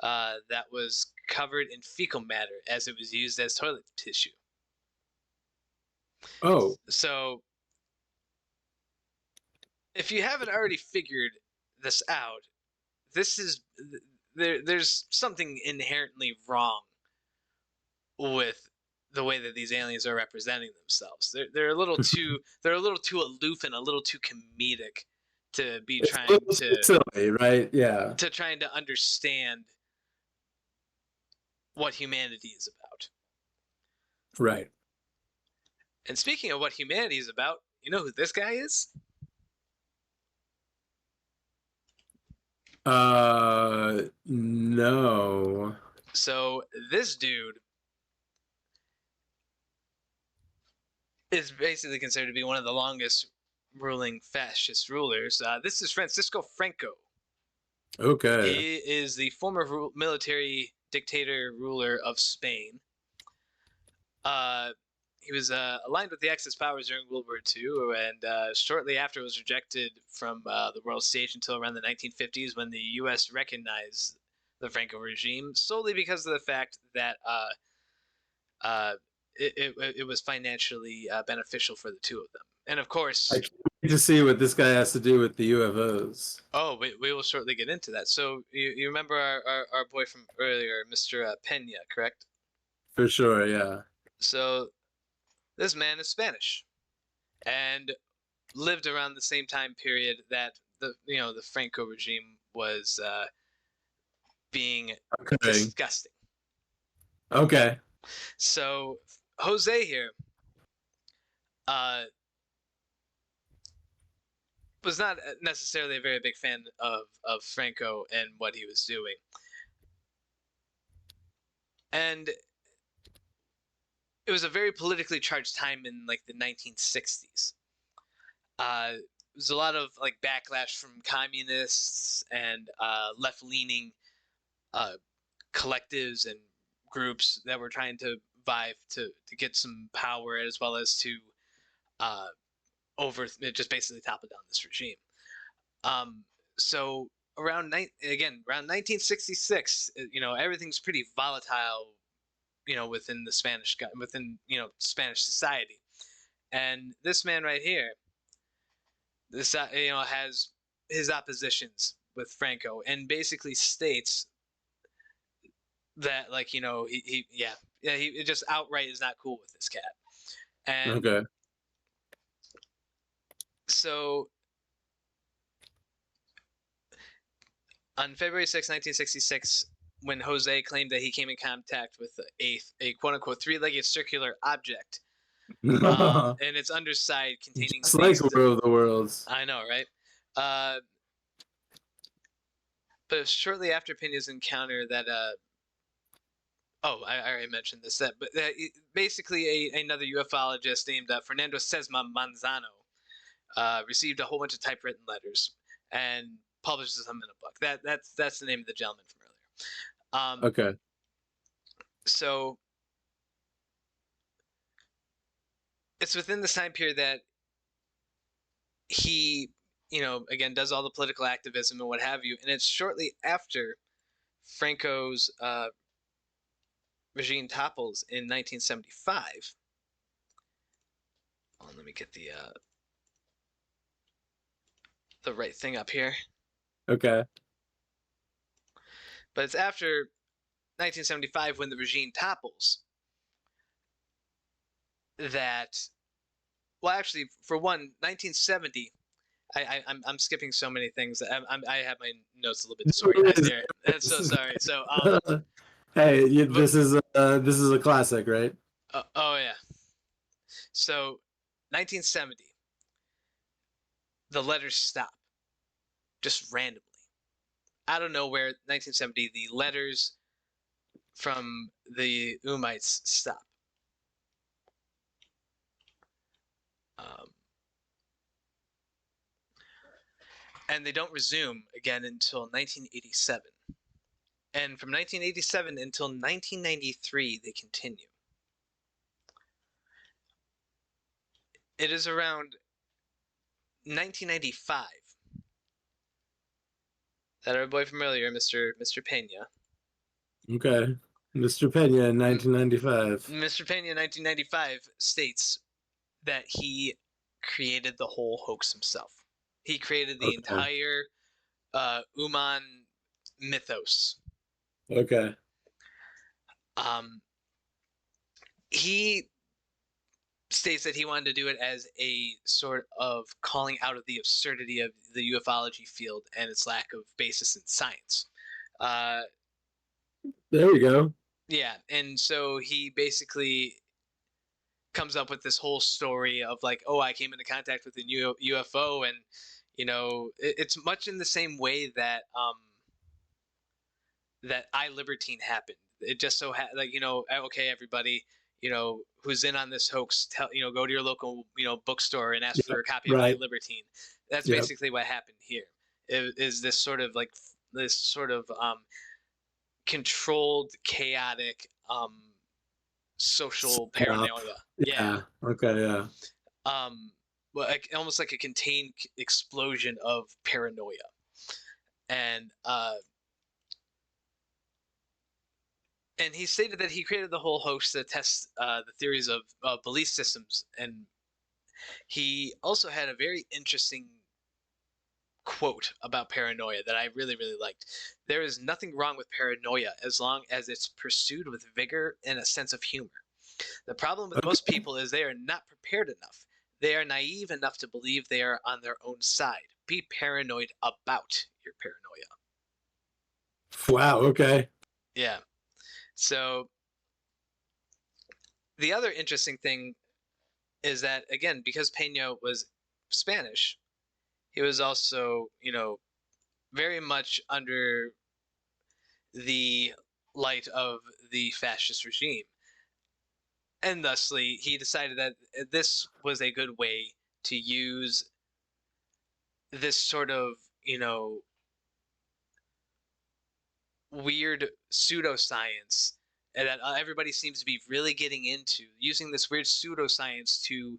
that was covered in fecal matter as it was used as toilet tissue. Oh, So, if you haven't already figured this out, this is there's something inherently wrong with the way that these aliens are representing themselves. They're a little too aloof and a little too comedic to be it's a trying little silly, right? Yeah. to trying to understand what humanity is about. Right. And speaking of what humanity is about, you know who this guy is? No. So this dude is basically considered to be one of the longest ruling fascist rulers. This is Francisco Franco. Okay. He is the former military dictator ruler of Spain. He was aligned with the Axis powers during World War II, and shortly after was rejected from the world stage until around the 1950s, when the U.S. recognized the Franco regime solely because of the fact that it was financially beneficial for the two of them. And of course, I can't wait to see what this guy has to do with the UFOs. oh, we will shortly get into that. So you remember our boy from earlier, Mr. Pena, correct? For sure, yeah. So this man is Spanish and lived around the same time period that the Franco regime was being Okay. disgusting. Okay. So Jose here was not necessarily a very big fan of Franco and what he was doing. And it was a very politically charged time in like the 1960s. There was a lot of like backlash from communists and left-leaning collectives and groups that were trying to vie to get some power, as well as to just basically topple down this regime. So around 1966, everything's pretty volatile, within the Spanish society, and this man right here, this has his oppositions with Franco, and basically states that he just outright is not cool with this cat. And Okay. so on February 6, 1966, when Jose claimed that he came in contact with a quote-unquote three-legged circular object and its underside containing Just like War of the Worlds. I know, right? But shortly after Pena's encounter that I already mentioned this. Basically another ufologist named Fernando Sesma Manzano received a whole bunch of typewritten letters and publishes them in a book. That's the name of the gentleman from earlier. Okay. So it's within this time period that he, again, does all the political activism and what have you, and it's shortly after Franco's regime topples in 1975. Let me get the right thing up here. Okay. But it's after 1975 when the regime topples that, well, actually, for one, 1970. I'm skipping so many things. I have my notes a little bit disorganized there. I'm so sorry. So hey, this is a classic, right? Oh yeah. So 1970, the letters stop, just randomly, out of nowhere. 1970, the letters from the Ummites stop. And they don't resume again until 1987. And from 1987 until 1993, they continue. It is around 1995 that our boy from earlier, Mr. Pena. Okay. Mr. Pena in 1995. Mr. Pena in 1995 states that he created the whole hoax himself. He created the Okay. entire Umman mythos. Okay. He states that he wanted to do it as a sort of calling out of the absurdity of the ufology field and its lack of basis in science. There we go. Yeah, and so he basically comes up with this whole story of like, oh, I came into contact with a UFO, and it's much in the same way that that I Libertine happened. It just so like okay, everybody, who's in on this hoax, go to your local bookstore and ask for a copy of I Right. Libertine. That's Yep. basically what happened here. Is this sort of like this sort of controlled, chaotic social paranoia. Yeah. Okay. Yeah. Well, almost like a contained explosion of paranoia, and he stated that he created the whole hoax to test the theories of belief systems, and he also had a very interesting quote about paranoia that I really, really liked. There is nothing wrong with paranoia as long as it's pursued with vigor and a sense of humor. The problem with most people is they are not prepared enough. They are naive enough to believe they are on their own side. Be paranoid about your paranoia. Wow. Okay. Yeah. So the other interesting thing is that, again, because Pena was Spanish, he was also, very much under the light of the fascist regime. And thusly, he decided that this was a good way to use this sort of, weird pseudoscience and that everybody seems to be really getting into using this weird pseudoscience to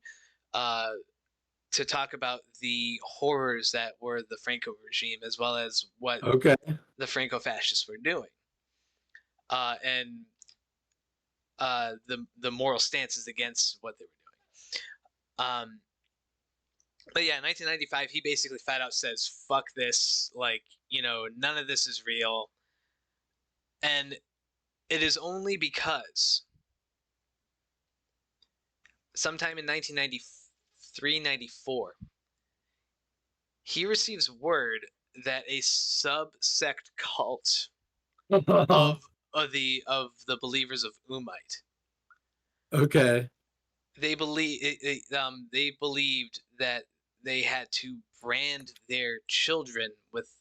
talk about the horrors that were the Franco regime as well as what the Franco fascists were doing, and the moral stances against what they were doing. But yeah, in 1995, he basically flat out says, "Fuck this! Like, none of this is real." And it is only because sometime in 1993-94, he receives word that a subsect cult of the believers of Ummite. Okay. They believed that they had to brand their children with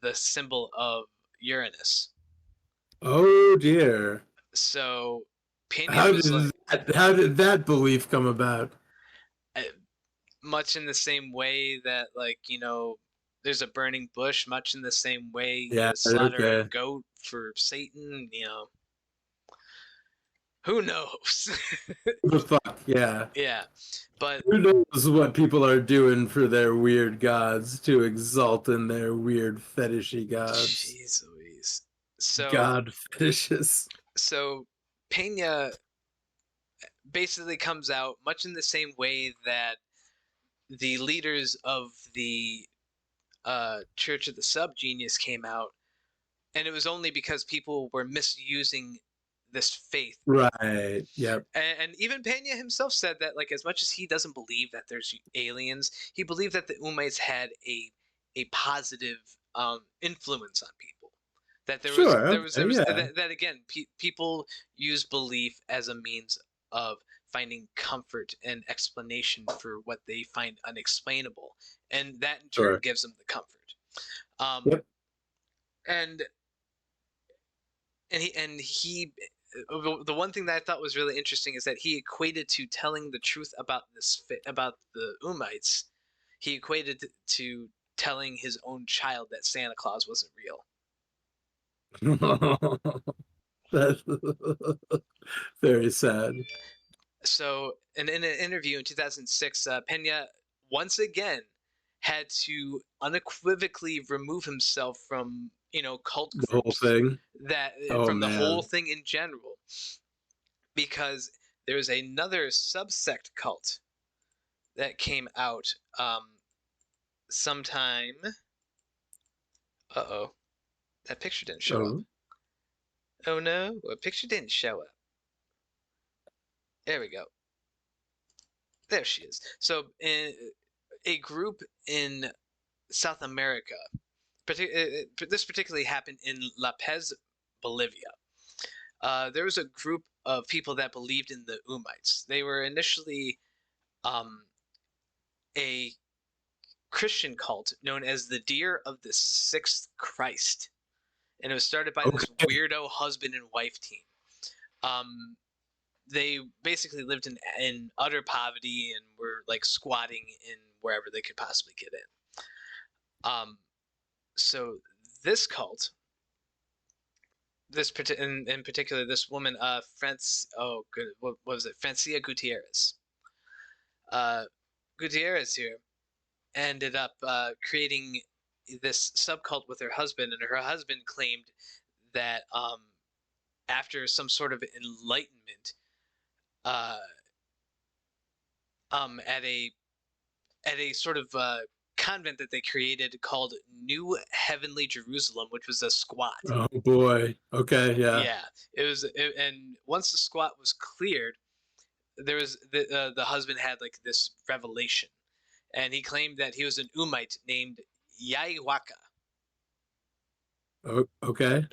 the symbol of Uranus. Oh dear. So Pena was like, how did that belief come about? much in the same way that, like, there's a burning bush, much in the same way Yeah, you slaughter a okay. goat for Satan, who knows? The fuck, yeah. Yeah, but Who knows what people are doing for their weird gods to exalt in their weird fetishy gods. jeez Louise. So God fetishes. so Pena basically comes out much in the same way that the leaders of the Church of the Subgenius came out, and it was only because people were misusing this faith. Right. Yep. And even Pena himself said that, like, as much as he doesn't believe that there's aliens, he believed that the Ummites had a positive influence on people. That there was Yeah. that again, people use belief as a means of finding comfort and explanation for what they find unexplainable, and that in turn gives them the comfort. Yep. And he the one thing that I thought was really interesting is that he equated to telling the truth about about the Ummites. He equated to telling his own child that Santa Claus wasn't real. That's very sad. So, in an interview in 2006, Pena once again had to unequivocally remove himself from, cult The whole groups, thing. that Oh from the whole man. thing in general, because there's another subsect cult that came out sometime. Uh-oh, that picture didn't show up. Oh. Oh no, a picture didn't show up. There we go. There she is. So, a group in South America, this particularly happened in La Paz, Bolivia. There was a group of people that believed in the Umites. They were initially um, a Christian cult known as the Deer of the Sixth Christ, and it was started by this Okay. weirdo husband and wife team. Um, they basically lived in utter poverty and were like squatting in wherever they could possibly get in. So this cult, in particular, this woman, what was it, Francia Gutierrez. Uh, Gutierrez here ended up creating this subcult with her husband, and her husband claimed that after some sort of enlightenment, uh, at a sort of convent that they created called New Heavenly Jerusalem, which was a squat. Oh boy. Okay. Yeah. Yeah, and once the squat was cleared, there was the husband had like this revelation, and he claimed that he was an Umite named Yaiwaka. Okay.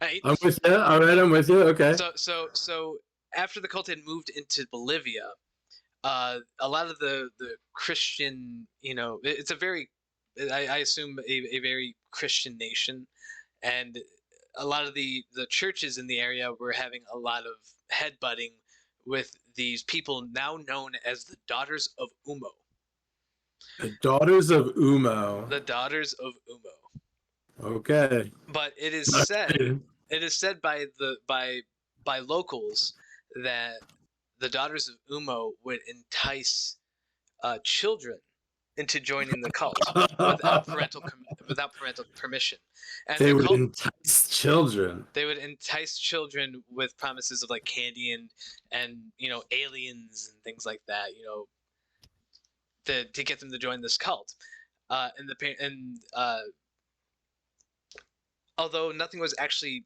Right? I'm with you. All right. I'm with you. Okay. So after the cult had moved into Bolivia, a lot of the Christian, it's a very, I assume a very Christian nation, and a lot of the churches in the area were having a lot of headbutting with these people now known as the Daughters of Ummo. The Daughters of Ummo. The Daughters of Ummo. Okay. But it is All said, right. by locals that the Daughters of Ummo would entice children into joining the cult without parental permission, and They the would cult entice children. they would entice children with promises of like candy and aliens and things like that, to get them to join this cult. And although nothing was actually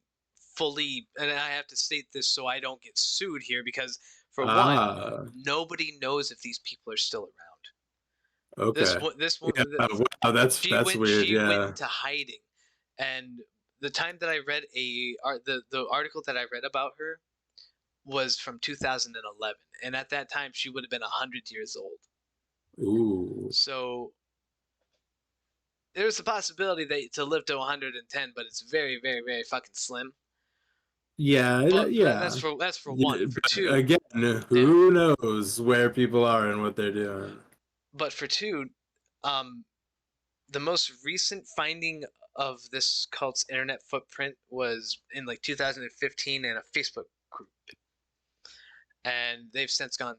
fully, and I have to state this so I don't get sued here, because for one, Ah. nobody knows if these people are still around. This Okay. one, this Yeah. one, Wow. That's weird. she went Yeah. into hiding, and the time that I read the article that I read about her was from 2011, and at that time she would have been 100 years old. Ooh. So there's a possibility that to live to 110, but it's very, very, very fucking slim. Yeah. But Yeah. that's for Yeah, one. For but two, again, yeah. who knows where people are and what they're doing? But for two, um, the most recent finding of this cult's internet footprint was in like 2015 in a Facebook group, and they've since gone,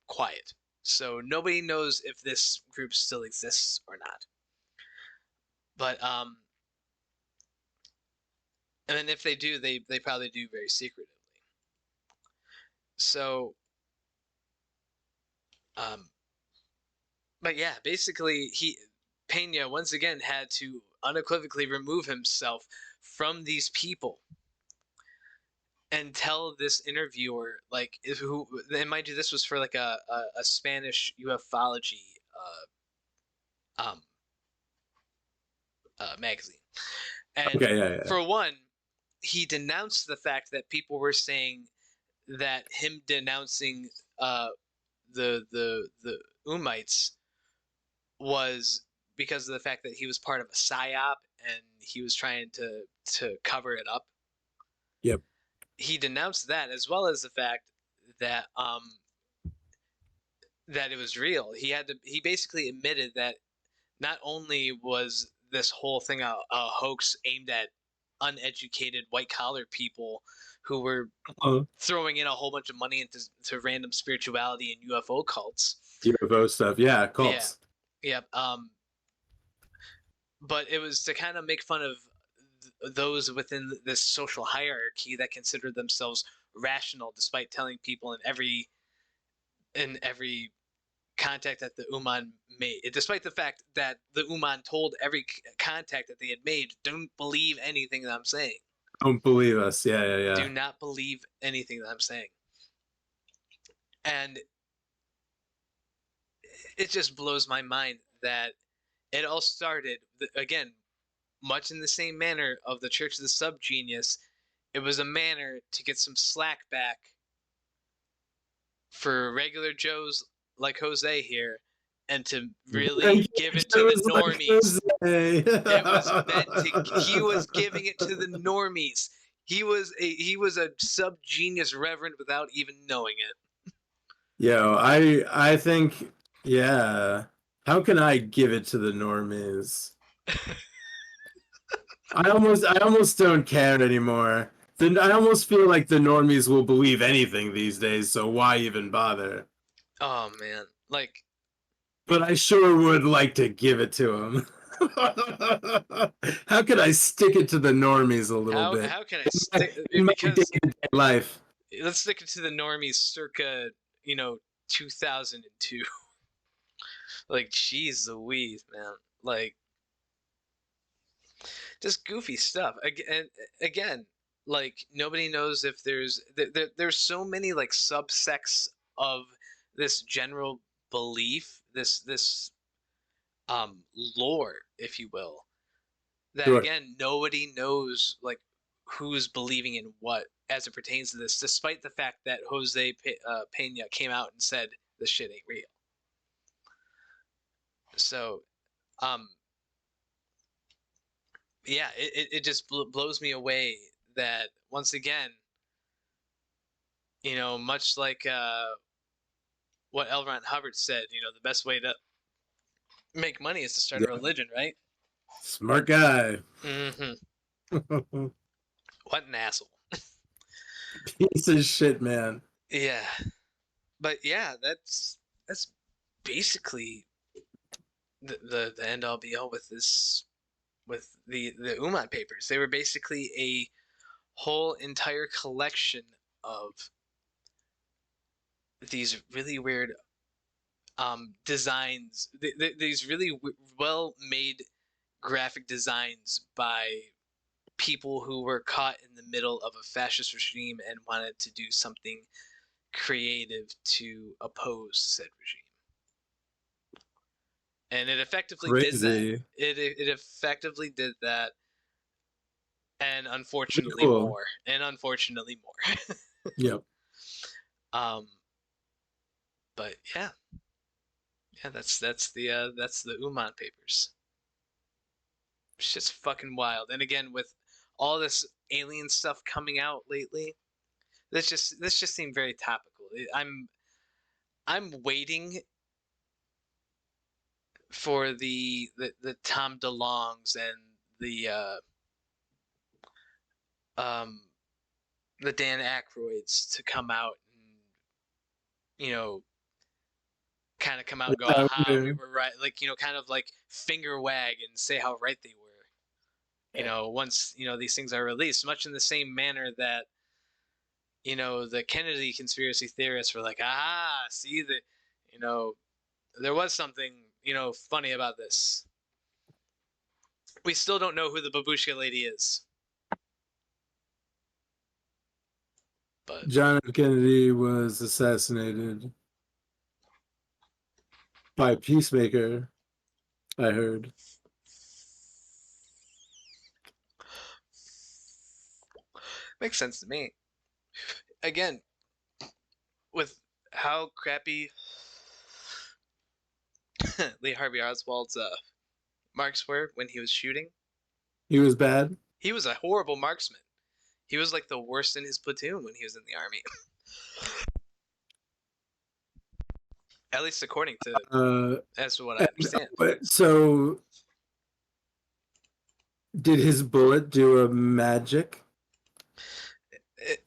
quiet. So nobody knows if this group still exists or not. But and then if they do, they probably do very secretively. So um, but yeah, basically Pena once again had to unequivocally remove himself from these people and tell this interviewer, like, who, and mind you, this was for like a Spanish ufology um magazine. And Okay, yeah, yeah. for one, he denounced the fact that people were saying that him denouncing the Umites was because of the fact that he was part of a psyop and he was trying to cover it up. Yep. He denounced that, as well as the fact that that it was real. He basically admitted that not only was this whole thing a hoax aimed at uneducated white collar people who were Oh, throwing in a whole bunch of money into random spirituality and UFO cults. UFO stuff. Yeah, Yeah, cults. yeah. But it was to kind of make fun of those within this social hierarchy that consider themselves rational, despite telling people in every contact that the Uman made, despite the fact that the Uman told every contact that they had made, don't believe anything that I'm saying. Don't believe us. Yeah, yeah, yeah. Do not believe anything that I'm saying. And it just blows my mind that it all started, again, much in the same manner of the Church of the Subgenius. It was a manner to get some slack back for regular Joes like Jose here, and to really give it to the normies. It was meant to. He was giving it to the normies. He was a subgenius reverend without even knowing it. Yo, I think, yeah. How can I give it to the normies? I almost don't care anymore. Then I almost feel like the normies will believe anything these days, so why even bother? Oh man, like But I sure would like to give it to them. How could I stick it to the normies a little bit how can I stick? in my Because day-to-day life? let's stick it to the normies circa 2002. Like, jeez Louise, man. Like, just goofy stuff. Again, like nobody knows if there's so many like subsects of this general belief, this lore, if you will, that Sure. again nobody knows like who's believing in what as it pertains to this, despite the fact that Pena came out and said this shit ain't real. So, um, yeah, it just blows me away that once again, much like what L. Ron Hubbard said, the best way to make money is to start a Yeah. religion, right? Smart guy. Mm-hmm. What an asshole. Piece of shit, man. Yeah, but yeah, that's basically the end all be all with this, with the Uman papers. They were basically a whole entire collection of these really weird designs, these really well made graphic designs by people who were caught in the middle of a fascist regime and wanted to do something creative to oppose said regime. And it effectively did that. Crazy. It effectively did that, and unfortunately Cool. more, and unfortunately more. Yep. But yeah, that's the Uman papers. It's just fucking wild. And again, with all this alien stuff coming out lately, this just seemed very topical. I'm waiting for the Tom DeLonges and the Dan Aykroyds to come out and kind of come out and go, aha, we were right, like kind of like finger wag and say how right they were. Once these things are released, much in the same manner that the Kennedy conspiracy theorists were like, ah, see there was something funny about this. We still don't know who the babushka lady is, but John F. Kennedy was assassinated by Peacemaker, I heard. makes sense to me. Again, with how crappy Lee Harvey Oswald's marks were when he was shooting. He was bad? He was a horrible marksman. He was like the worst in his platoon when he was in the army. At least according to as to what I understand. So did his bullet do a magic?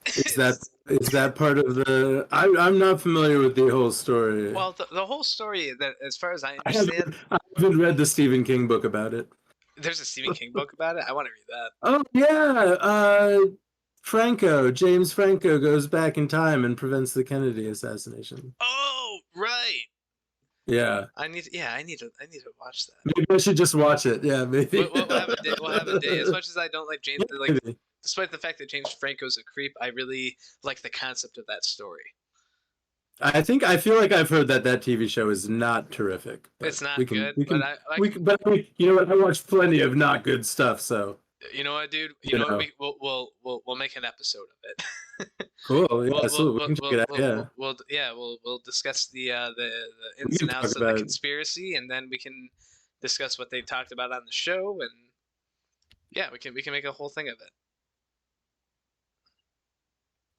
It's, is that part of the? I'm not familiar with the whole story. well, the whole story that, as far as I I understand, haven't read the Stephen King book about it. there's a Stephen King book about it. I want to read that. Oh yeah, James Franco goes back in time and prevents the Kennedy assassination. Oh, right. Yeah, I need to watch that. maybe I should just watch it. Yeah, maybe. We'll have a day. We'll have a day. As much as I don't like James, Yeah, like, maybe. despite the fact that James Franco's a creep, I really like the concept of that story. I feel like I've heard that TV show is not terrific. But It's not good, but you know what? I watch plenty of not good stuff, so you know what, dude? You you know what? know. We'll make an episode of it. Cool. Yeah, so we can check it out. Yeah, We'll discuss the we ins can and talk outs of the about. conspiracy, and then we can discuss what they talked about on the show, and yeah, we can make a whole thing of it.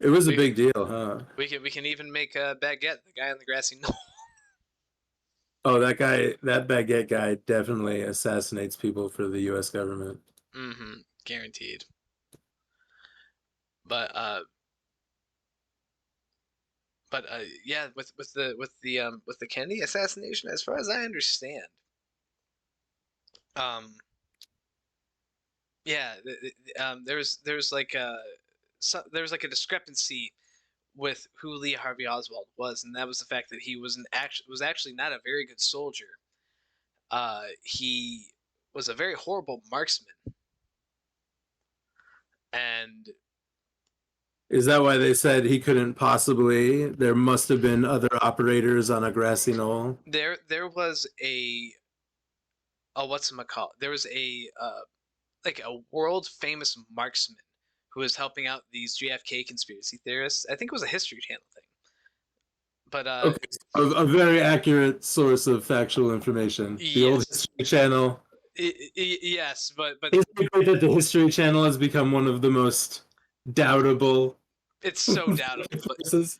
It was a big deal, huh? We can even make Baguette, the guy on the grassy knoll. Oh, that baguette guy definitely assassinates people for the U.S. government. Mm-hmm. Guaranteed. But yeah, with the Kennedy assassination, as far as I understand, yeah, there's like a discrepancy with who Lee Harvey Oswald was, and that was the fact that he was actually not a very good soldier. He was a very horrible marksman, and Is that why they said he couldn't possibly? There must have been other operators on a grassy knoll. there was a whatchamacallit. There was a like a world famous marksman who was helping out these JFK conspiracy theorists. I think it was a History Channel thing. But Okay, so a very accurate source of factual information. The old yes, History Channel. yes, but Is it great that the History Channel has become one of the most doubtable it's so doubtable. places?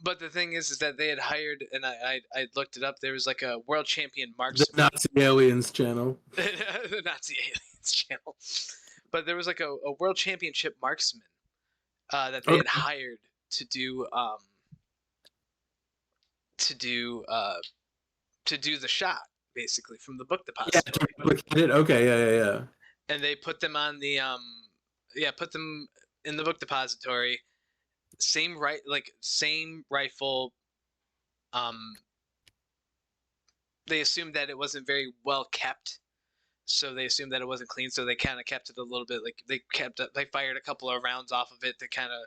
But the thing is that they had hired, and I looked it up. There was like a world champion The marksman, Nazi Aliens Channel. the Nazi aliens channel. But there was like a world championship marksman that they had hired to do to do the shot basically from the book depository. Yeah, okay, yeah. And they put them on the put them in the book depository. Same rifle. They assumed that it wasn't very well kept, so they assumed that it wasn't clean. So they kind of kept it a little bit like they fired a couple of rounds off of it to kind of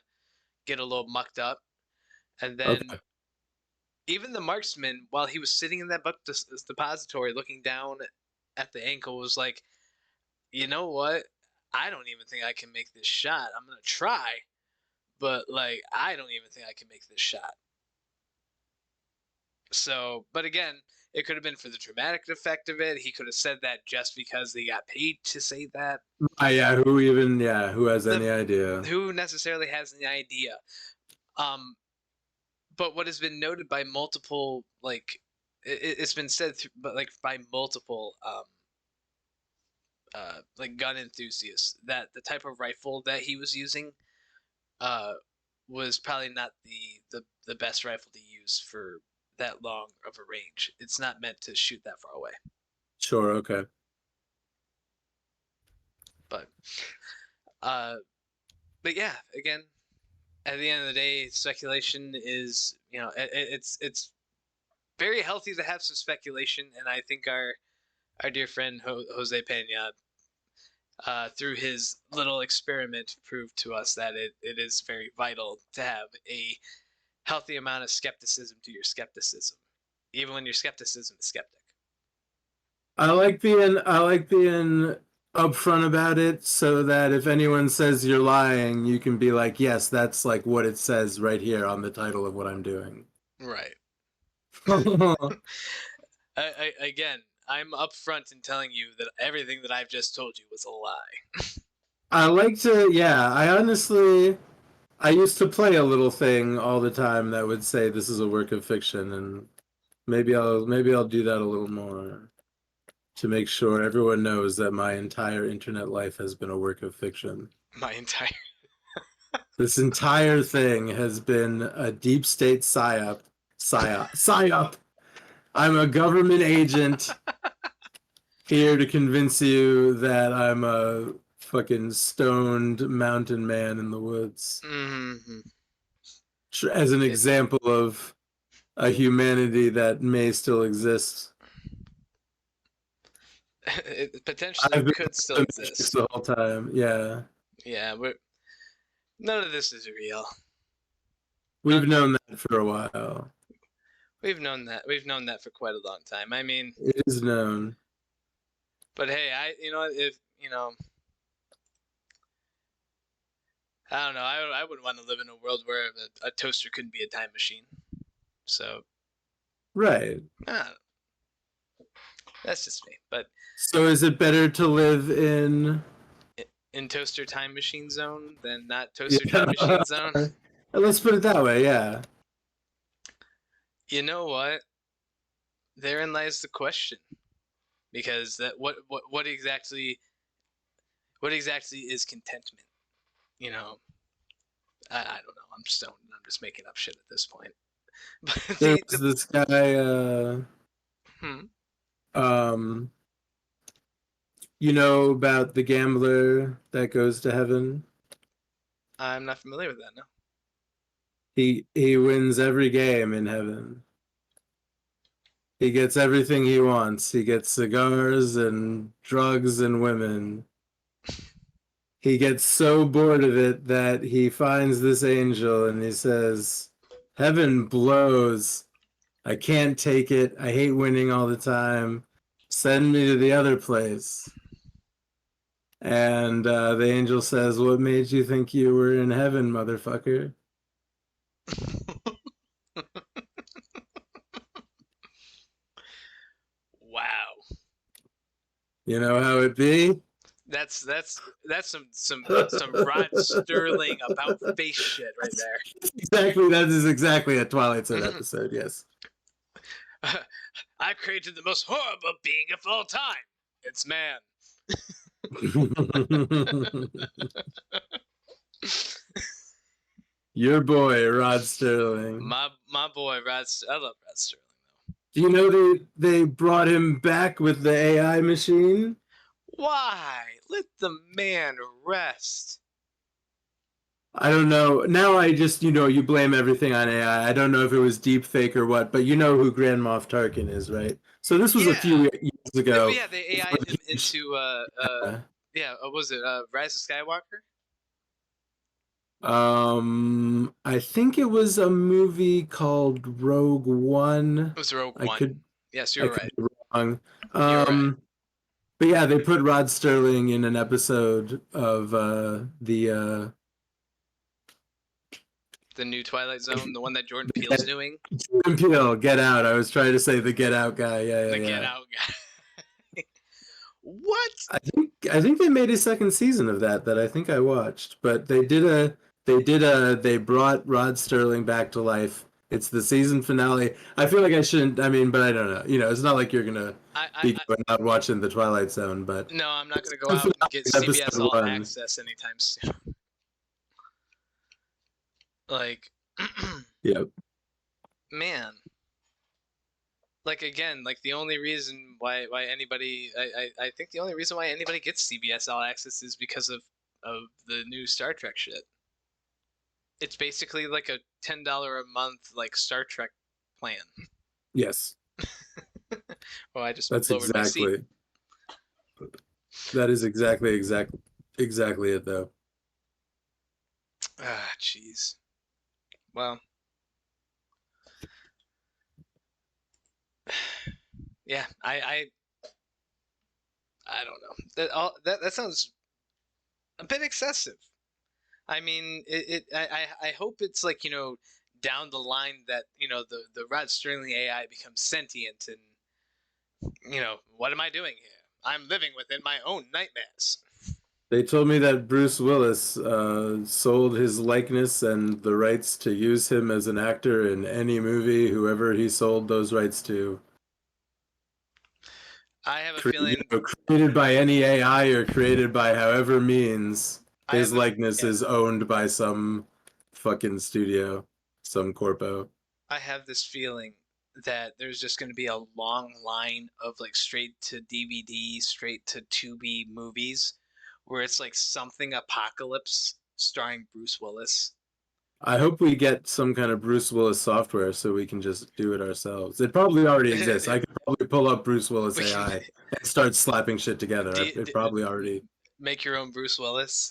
get a little mucked up, and then even the marksman, while he was sitting in that book depository looking down at the ankle, was like, you know what? I don't even think I can make this shot. I'm gonna try, but like I don't even think I can make this shot. So, but again, it could have been for the dramatic effect of it. He could have said that just because they got paid to say that. Yeah, who has any idea? Who necessarily has any idea? But what has been noted by multiple, like, it's been said, but like by multiple, like gun enthusiasts, that the type of rifle that he was using, was probably not the best rifle to use for that long of a range. It's not meant to shoot that far away. Sure, okay. But yeah, again, at the end of the day, speculation is, it's very healthy to have some speculation, and I think our dear friend Jose Pena, through his little experiment, proved to us that it is very vital to have a healthy amount of skepticism to your skepticism, even when your skepticism is skeptic. I like being upfront about it, so that if anyone says you're lying, you can be like, yes, that's like what it says right here on the title of what I'm doing. Right. Again, I'm upfront in telling you that everything that I've just told you was a lie. I used to play a little thing all the time that would say this is a work of fiction, and maybe I'll do that a little more to make sure everyone knows that my entire internet life has been a work of fiction. My entire This entire thing has been a deep state psyop. Psyop. I'm a government agent here to convince you that I'm a fucking stoned mountain man in the woods. Mm-hmm. As an example of a humanity that may still exist. It potentially I've been could still the exist. Matrix the whole time. Yeah. Yeah, none of this is real. We've known that for a while. We've known that. We've known that for quite a long time. I mean, It is known. but hey, if I don't know. I wouldn't want to live in a world where a toaster couldn't be a time machine. So, Right. That's just me. But so is it better to live in toaster time machine zone than not toaster time machine zone? Let's put it that way, yeah. You know what? Therein lies the question. Because what exactly is contentment? I don't know. I'm stoned. I'm just making up shit at this point. But There was this guy, you know about the gambler that goes to heaven? I'm not familiar with that, no. He wins every game in heaven. He gets everything he wants. He gets cigars and drugs and women. He gets so bored of it that he finds this angel and he says, "Heaven blows. I can't take it. I hate winning all the time. Send me to the other place." And the angel says, "What made you think you were in heaven, motherfucker?" Wow. You know how it be? That's some Rod Sterling about face shit right there. Exactly. That is exactly a Twilight Zone episode. Yes. I created the most horrible being of all time. It's man. Your boy, Rod Sterling. My boy, I love Rod Sterling though. Do you know they brought him back with the AI machine? Why? Let the man rest. I don't know. Now I just, you blame everything on AI. I don't know if it was deep fake or what, but you know who Grand Moff Tarkin is, right? So this was a few years ago. Yeah, they AI'd him into what was it? Rise of Skywalker? I think it was a movie called Rogue One. It was Rogue One. Yes, you're right. Be wrong. You're right. But yeah, they put Rod Sterling in an episode of the new Twilight Zone, the one that Jordan Peele's doing. Jordan Peele, Get Out. I was trying to say the Get Out guy. Yeah. Get Out guy. What? I think they made a second season of that I think I watched, but they brought Rod Sterling back to life. It's the season finale. I feel like I shouldn't. I mean, but I don't know. It's not like you're gonna be going out watching the Twilight Zone. But no, I'm not gonna go out and get CBS All Access anytime soon. Like, yep. Man. Like again, like the only reason why anybody I think the only reason why anybody gets CBS All Access is because of the new Star Trek shit. It's basically like a $10 a month like Star Trek plan. Yes. Well, I just that's exactly. That is exactly it though. Ah, jeez. Well. Yeah, I don't know. That sounds a bit excessive. I mean, I hope it's like, down the line that, the Rod Sterling AI becomes sentient and, what am I doing here? I'm living within my own nightmares. They told me that Bruce Willis sold his likeness and the rights to use him as an actor in any movie, whoever he sold those rights to. I have a feeling created by any AI or created by however means. I His have a likeness yeah. is owned by some fucking studio, some corpo. I have this feeling that there's just going to be a long line of like straight to DVD, straight to Tubi movies where it's like something apocalypse starring Bruce Willis. I hope we get some kind of Bruce Willis software so we can just do it ourselves. It probably already exists. I could probably pull up Bruce Willis We can AI and start slapping shit together. d- It d- probably already. make your own Bruce Willis.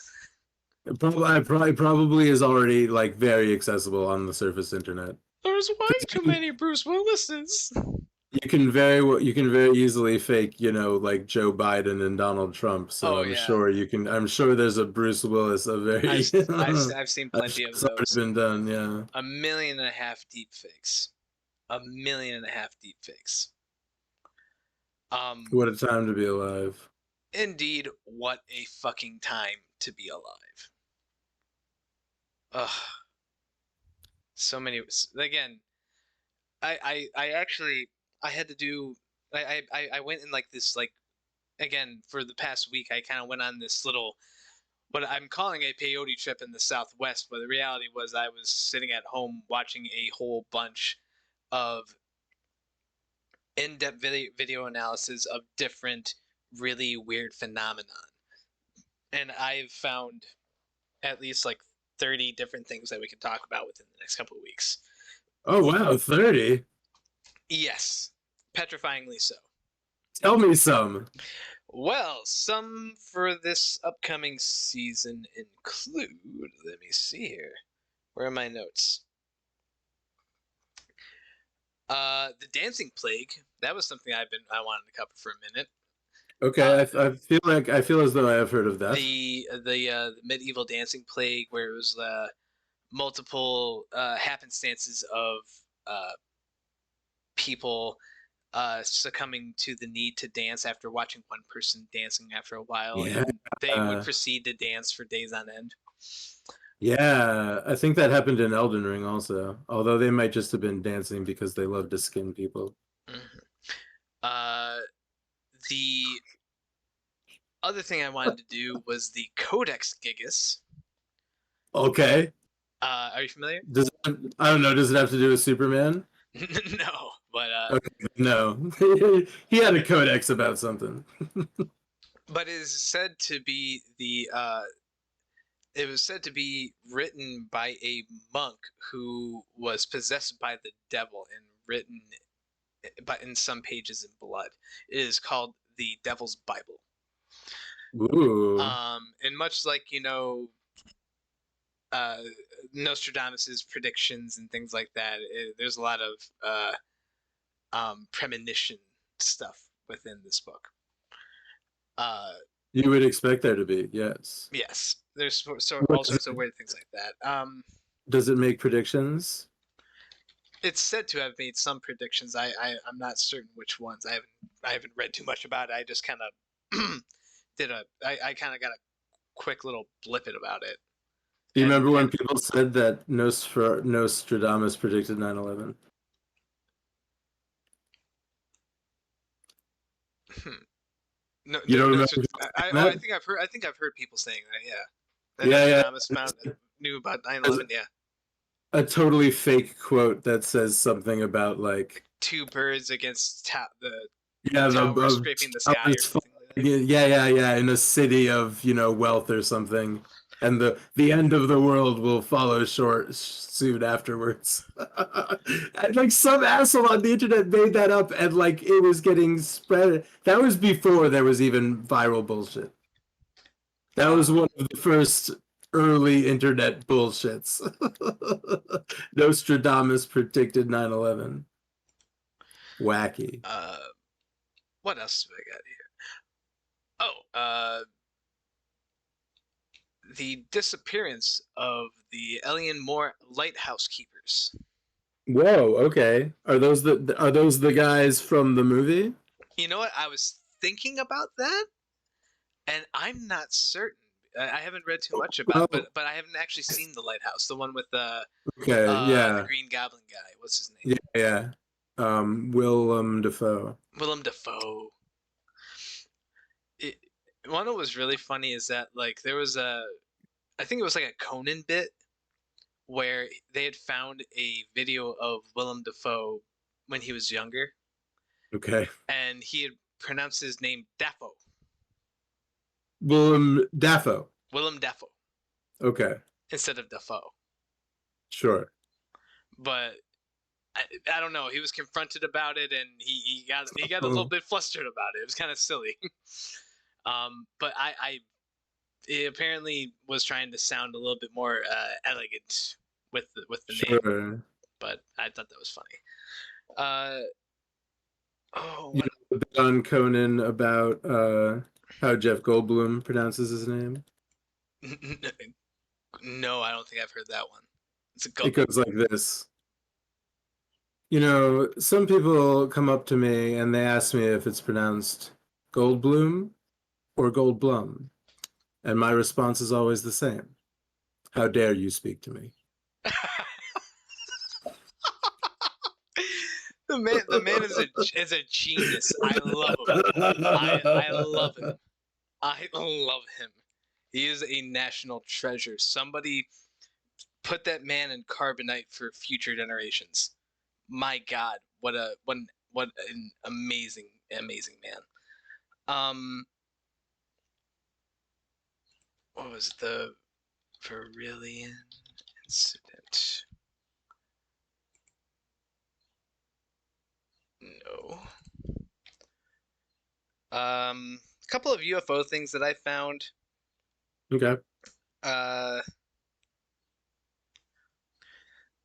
Probably is already like very accessible on the surface internet. There's way too many Bruce Willises. You can very easily fake, like Joe Biden and Donald Trump. So Oh I'm yeah, sure you can. I'm sure there's a Bruce Willis, a very. I've seen I'm plenty sure of it's already those. been done. Yeah. 1.5 million deep fakes. 1.5 million deep fakes. What a time to be alive. Indeed, what a fucking time to be alive. Ugh. So many. Again, I actually I had to do. I went in like this like again for the past week. I kind of went on this little what I'm calling a peyote trip in the Southwest, but the reality was I was sitting at home watching a whole bunch of in-depth video analysis of different really weird phenomenon, and I've found at least like 30 different things that we can talk about within the next couple of weeks. Oh wow, 30. Yes, petrifyingly so. Tell me some. Well, some for this upcoming season include, let me see here. Where are my notes? The dancing plague. That was something I wanted to cover for a minute. Okay, I feel as though I have heard of that. The medieval dancing plague, where it was multiple happenstances of people succumbing to the need to dance after watching one person dancing after a while, Yeah. and they would proceed to dance for days on end. Yeah, I think that happened in Elden Ring also. Although they might just have been dancing because they love to skin people. Mm-hmm. The other thing I wanted to do was the Codex Gigas. Okay. Are you familiar? I don't know. Does it have to do with Superman? No, but Okay, no. He had a codex about something. but it is said to be it was said to be written by a monk who was possessed by the devil and written but in some pages in blood. It is called the Devil's Bible. Ooh. And much like Nostradamus's predictions and things like that, there's a lot of premonition stuff within this book. You would expect there to be, yes. Yes, there's all sorts of weird things like that. Does it make predictions? It's said to have made some predictions. I'm not certain which ones. I haven't read too much about it. I just kind of I kind of got a quick little blippet about it. Do you remember when people said that Nostradamus predicted 9/11? No, you don't remember? I think I've heard people saying that. Yeah. That Yeah, Nostradamus knew about 9/11. Yeah. A totally fake quote that says something about like 2 birds against the tower scraping the sky or something like that. Yeah, in a city of wealth or something, and the end of the world will follow soon afterwards. And, like some asshole on the internet made that up, and like it was getting spread. That was before there was even viral bullshit. That was one of the first early internet bullshits. Nostradamus predicted 9/11. Wacky. What else have I got here? The disappearance of the Elian Moore lighthouse keepers. Whoa, okay. Are those the guys from the movie? You know what? I was thinking about that, and I'm not certain. I haven't read too much about it, but I haven't actually seen the lighthouse, the one with the the Green Goblin guy. What's his name? Yeah. Willem Dafoe. Willem Dafoe. One that was really funny is that like there was a I think it was like a Conan bit where they had found a video of Willem Dafoe when he was younger, Okay. and he had pronounced his name Dafoe. Willem Dafoe. Willem Dafoe Okay. instead of Dafoe. Sure. But I don't know. He was confronted about it, and he got a little bit flustered about it. It was kind of silly. But it apparently was trying to sound a little bit more elegant with the name. Sure. But I thought that was funny. You know a bit on Conan about how Jeff Goldblum pronounces his name? No, I don't think I've heard that one. It goes like this. You know, some people come up to me and they ask me if it's pronounced Goldblum or Goldblum. And my response is always the same. How dare you speak to me? The man is a genius. I love him. I love him. I love him. He is a national treasure. Somebody put that man in carbonite for future generations. My God, what an amazing man. What was the Verilian incident? No. A couple of UFO things that I found. Okay. A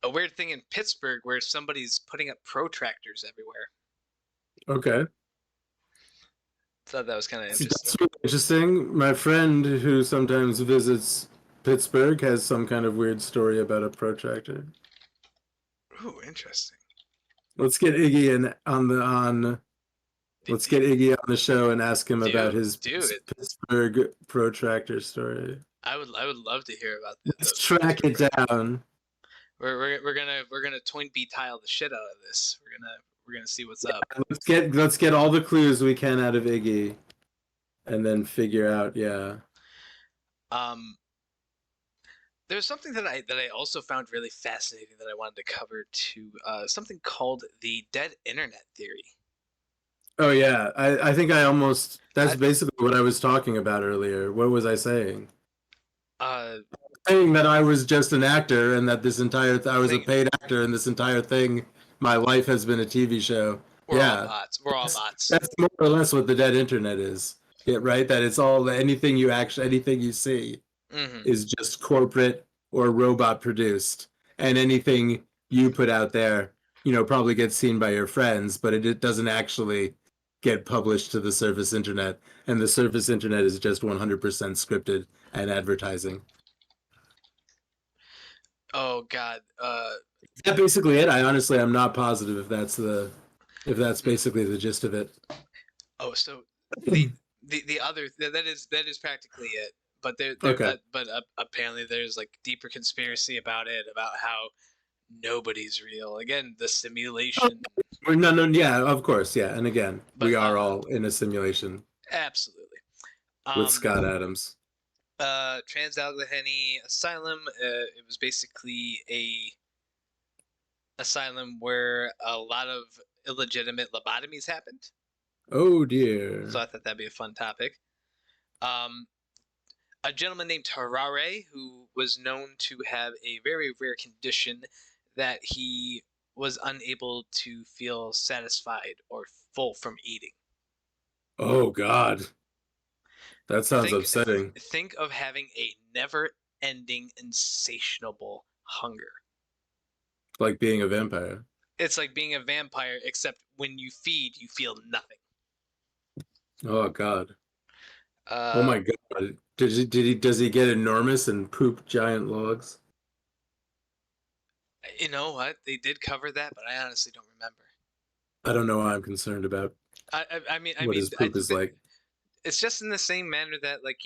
weird thing in Pittsburgh where somebody's putting up protractors everywhere. Okay. Thought that was kind of See, interesting. that's really interesting. My friend who sometimes visits Pittsburgh has some kind of weird story about a protractor. Ooh, interesting. Let's get Iggy Let's get Iggy on the show and ask him about his Pittsburgh protractor story. I would love to hear about this. Let's track it down. We're gonna Toynbee tile the shit out of this. We're gonna see what's up. Let's get all the clues we can out of Iggy, and then figure out. Yeah. There's something that I also found really fascinating that I wanted to cover too. Something called the dead internet theory. Oh yeah, I think that's basically what I was talking about earlier. What was I saying? Saying that I was just an actor and that I was a paid actor and this entire thing, my life has been a TV show. We're all bots. That's more or less what the dead internet is. Yeah, right? That it's all anything you see is just corporate or robot produced. And anything you put out there, probably gets seen by your friends, but it doesn't actually get published to the surface internet. And the surface internet is just 100% scripted and advertising. Oh God. Is that basically it? I'm not positive if that's basically the gist of it. Oh, so the other that is practically it. But apparently there's like deeper conspiracy about it, about how nobody's real. Again, the simulation. No, yeah, of course, yeah. And again, we are all in a simulation. Absolutely. With Scott Adams. Trans-Allegheny Asylum. It was basically a asylum where a lot of illegitimate lobotomies happened. Oh dear. So I thought that'd be a fun topic. A gentleman named Harare, who was known to have a very rare condition that he was unable to feel satisfied or full from eating. Oh God. That sounds upsetting. Think of having a never-ending, insatiable hunger. Like being a vampire. It's like being a vampire, except when you feed, you feel nothing. Oh God. Oh my God. Does he get enormous and poop giant logs? You know what? They did cover that, but I honestly don't remember. I don't know why I'm concerned about what his poop is like. It's just in the same manner that, like,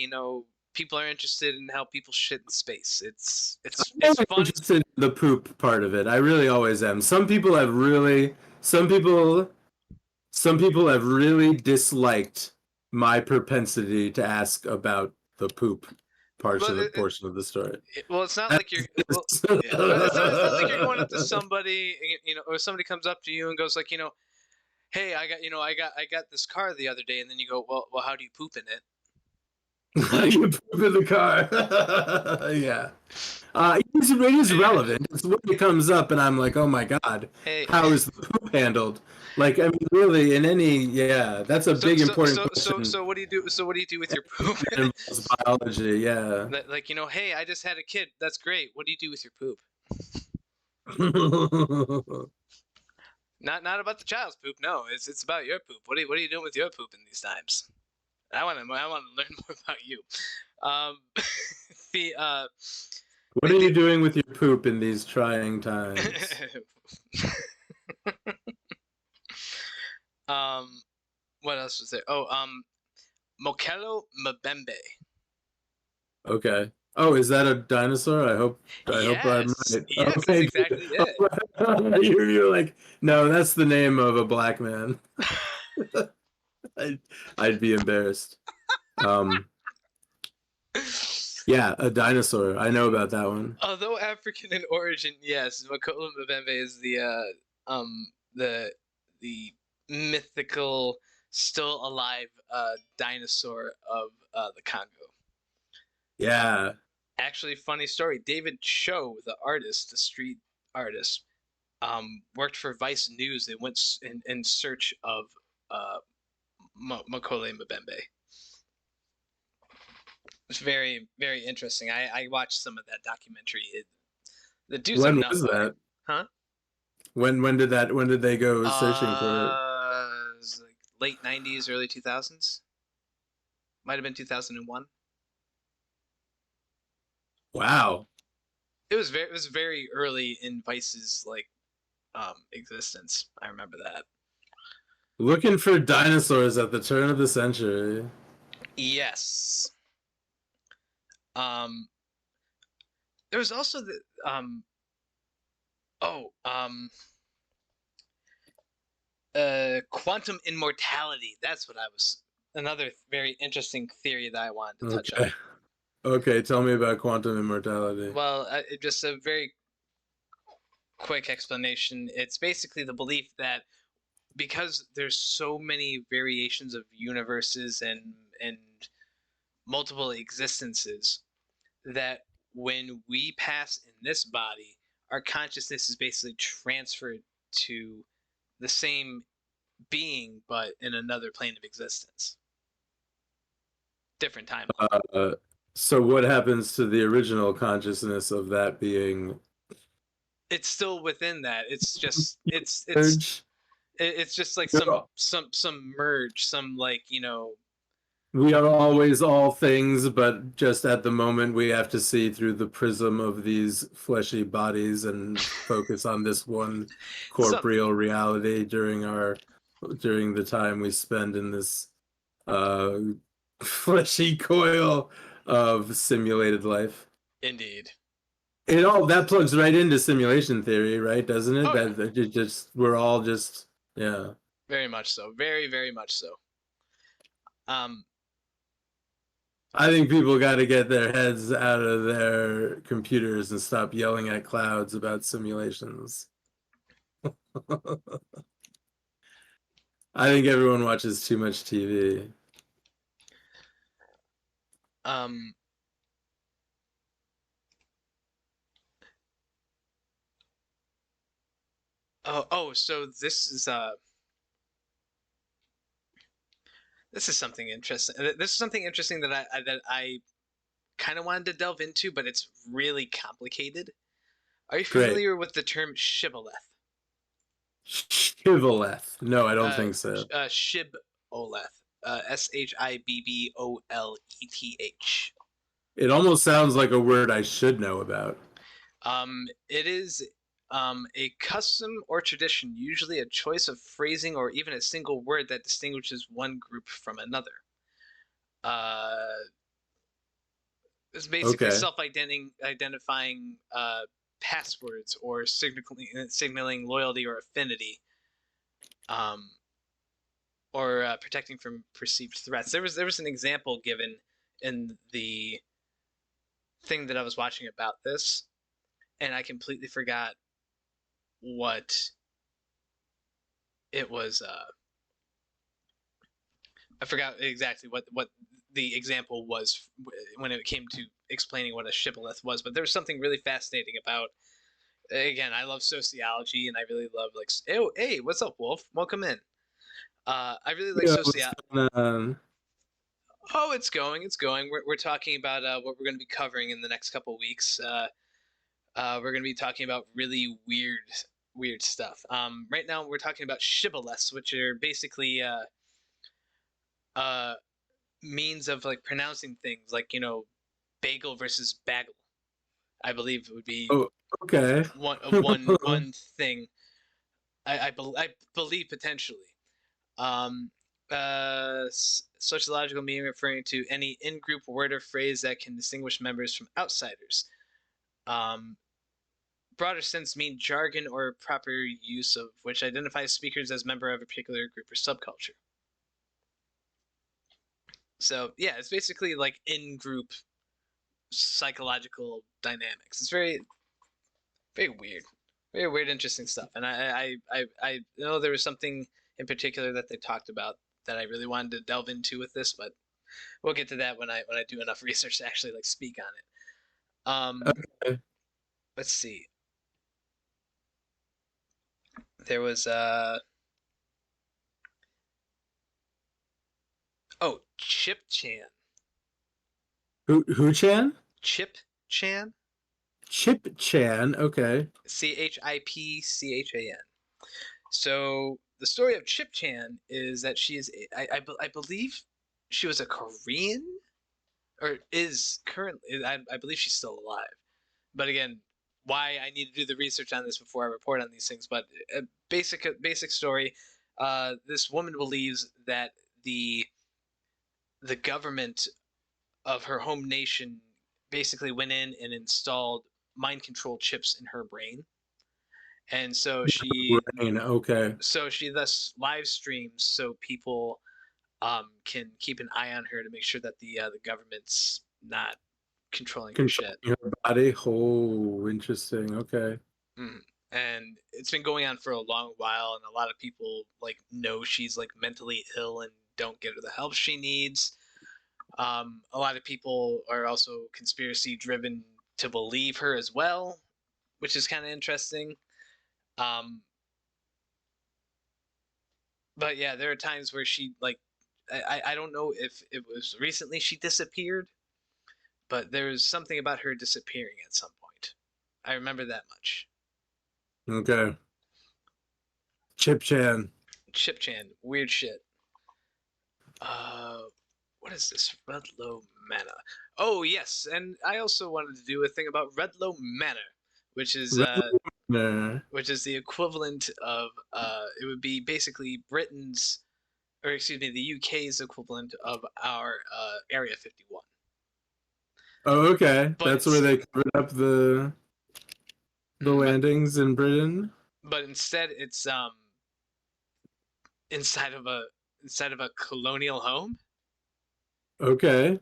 people are interested in how people shit in space. It's fun. Interested in the poop part of it. I really always am. Some people have really disliked my propensity to ask about the poop portion Well, portion of the story. well, it's not like you're. Well, yeah, well, it's not like you're going up to somebody, or somebody comes up to you and goes like, hey, I got this car the other day, and then you go, well, how do you poop in it? You poop in the car. Yeah. It is relevant. It's when it comes up, and I'm like, oh my god, Hey, how is the poop handled? Like, I mean, really, in any, yeah, that's a big important question. so what do you do? So what do you do with your poop? That involves biology, yeah. Like, hey, I just had a kid. That's great. What do you do with your poop? Not about the child's poop. No, it's about your poop. What are you doing with your poop in these times? I want to learn more about you. The What are you doing with your poop in these trying times? What else was there? Oh, Mokelo Mbembe. Okay. Oh, is that a dinosaur? I hope I'm right. Yes, Okay, that's exactly it. you're like, no, that's the name of a black man. I'd be embarrassed. Yeah, a dinosaur. I know about that one. Although African in origin, yes, Mokolo Mbembe is the mythical, still alive dinosaur of the Congo. Yeah. Actually, funny story. David Cho, the artist, the street artist, worked for Vice News. They went in search of Mokolo Mbembe. It's very, very interesting. I watched some of that documentary. The dude's When a was nutbag. that? Huh? When did they go searching for it? It was like late 90s, early 2000s. Might have been 2001. Wow. It was very early in Vice's existence. I remember that. Looking for dinosaurs at the turn of the century. Yes. There was also the quantum immortality. That's what I was. Another very interesting theory that I wanted to touch on. Okay, tell me about quantum immortality. Well, just a very quick explanation. It's basically the belief that because there's so many variations of universes and multiple existences, that when we pass in this body, our consciousness is basically transferred to the same being, but in another plane of existence. Different timeline. So what happens to the original consciousness of that being? It's still within that. It's just it's just like some merge, some We are always all things, but just at the moment we have to see through the prism of these fleshy bodies and focus on this one corporeal reality during the time we spend in this fleshy coil of simulated life. Indeed. That plugs right into simulation theory, right? Doesn't it? Oh, yeah. That we're all just, yeah. Very much so. Very, very much so. I think people got to get their heads out of their computers and stop yelling at clouds about simulations. I think everyone watches too much TV. So this is something interesting. This is something interesting that I kind of wanted to delve into, but it's really complicated. Are you familiar with the term shibboleth? Shibboleth? No, I don't think so. Shibboleth. Shibboleth. It almost sounds like a word I should know about. It is a custom or tradition, usually a choice of phrasing or even a single word that distinguishes one group from another. It's basically self-identifying passwords or signaling loyalty or affinity, or protecting from perceived threats. There was an example given in the thing that I was watching about this, and I completely forgot what it was. I forgot exactly what the example was when it came to explaining what a shibboleth was, but there was something really fascinating about. Again, I love sociology, and I really love like, oh, hey, what's up, Wolf? Welcome in. I really like Yeah, what's sociology. going on? Oh, it's going, it's going. We're talking about what we're going to be covering in the next couple weeks. We're going to be talking about really weird stuff. Right now we're talking about shibboleths, which are basically uh, means of like pronouncing things, like bagel versus bagel. I believe it would be Oh, okay. one thing. I believe potentially. Um, Sociological meaning referring to any in-group word or phrase that can distinguish members from outsiders. Um, Broader sense mean jargon or proper use of which identifies speakers as member of a particular group or subculture. So yeah, it's basically like in-group psychological dynamics. It's very weird, very weird, interesting stuff. And I know there was something in particular that they talked about that I really wanted to delve into with this, but we'll get to that when I do enough research to actually like speak on it. Okay. Let's see. There was oh, Chip Chan. Who Chan? Chip Chan. Chip Chan. Okay. Chipchan. So the story of Chip Chan is that she is I believe she was a Korean, or is currently, I believe she's still alive. But again, why I need to do the research on this before I report on these things. But a basic story. This woman believes that the government of her home nation basically went in and installed mind control chips in her brain, and Rain. Okay. she thus live streams so people can keep an eye on her to make sure that the government's not controlling her Controlling shit. her body. Oh, interesting. Okay. Mm. And it's been going on for a long while, and a lot of people like know she's like mentally ill and don't get her the help she needs. A lot of people are also conspiracy driven to believe her as well, which is kind of interesting. Um, but yeah, there are times where she like, I don't know if it was recently she disappeared, but there was something about her disappearing at some point. I remember that much. Okay. Chip Chan. Chip Chan, weird shit. Uh, what is this? Redlow Manor. Oh yes, and I also wanted to do a thing about Redlow Manor, which is Nah. the equivalent of it would be basically Britain's, or excuse me, the UK's equivalent of our Area 51. Oh, okay. But That's where they covered up the mm, but landings in Britain. but instead it's inside of a colonial home. Okay.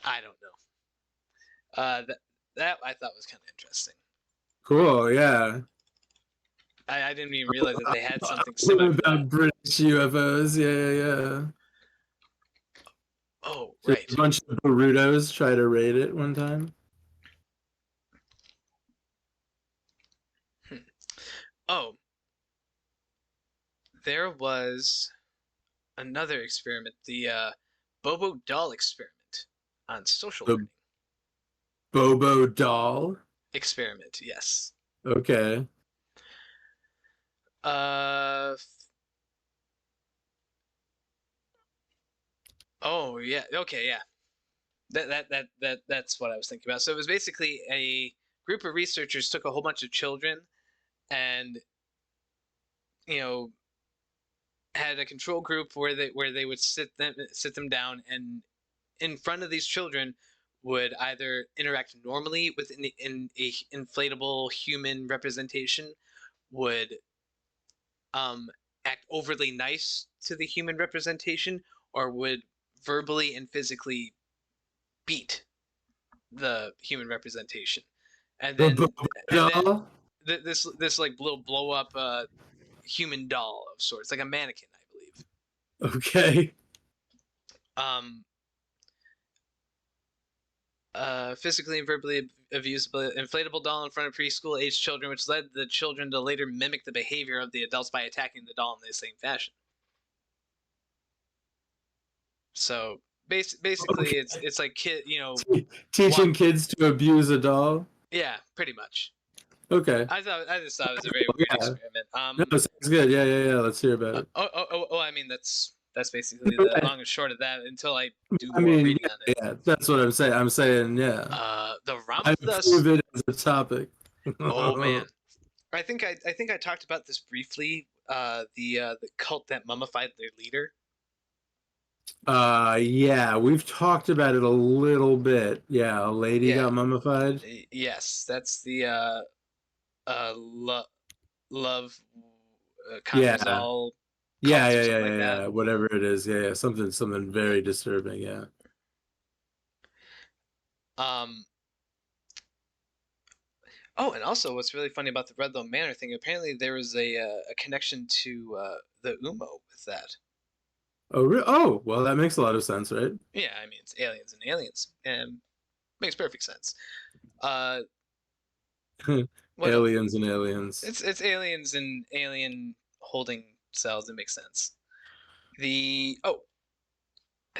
I don't know. That I thought was kind of interesting. Cool. Yeah. I didn't even realize that they had something What similar to that. about British UFOs? Yeah. Oh, Did right. a bunch of burritos try to raid it one time? Hmm. Oh, there was another experiment, the Bobo doll experiment on social The learning. Bobo doll. Experiment, yes. Okay. Uh, oh yeah, okay, yeah. That's what I was thinking about. So it was basically a group of researchers took a whole bunch of children and you know had a control group where they would sit them down, and in front of these children would either interact normally with in a inflatable human representation, would um act overly nice to the human representation, or would verbally and physically beat the human representation, and The then doll? this like little blow up human doll of sorts, like a mannequin, I believe. Okay. Physically and verbally abusable inflatable doll in front of preschool age children, which led the children to later mimic the behavior of the adults by attacking the doll in the same fashion. So basically, Okay. it's like Teaching kids to abuse a doll. yeah, pretty much. Okay. I just thought it was a very weird Yeah. experiment. No, sounds good. Yeah. Let's hear about it. I mean that's basically the long and short of that. Until I do I more mean, reading on it. yeah, that's what I'm saying. I'm saying, yeah. The I Ramthus. approve it as a topic. Oh man, I think I talked about this briefly. The cult that mummified their leader. Yeah, we've talked about it a little bit. Yeah, a lady got mummified. Yes, that's the love conquers Yeah. all Yeah, cult or yeah, something yeah, like yeah, that. yeah. Whatever it is. Yeah. Something very disturbing. Yeah. Um. Oh, and also, what's really funny about the Redlow Manor thing? Apparently, there was a connection to the Ummo with that. Oh, well, that makes a lot of sense, right? Yeah, I mean, it's aliens and aliens, and makes perfect sense. Uh, what Aliens and aliens. it's aliens and alien holding cells. It makes sense. I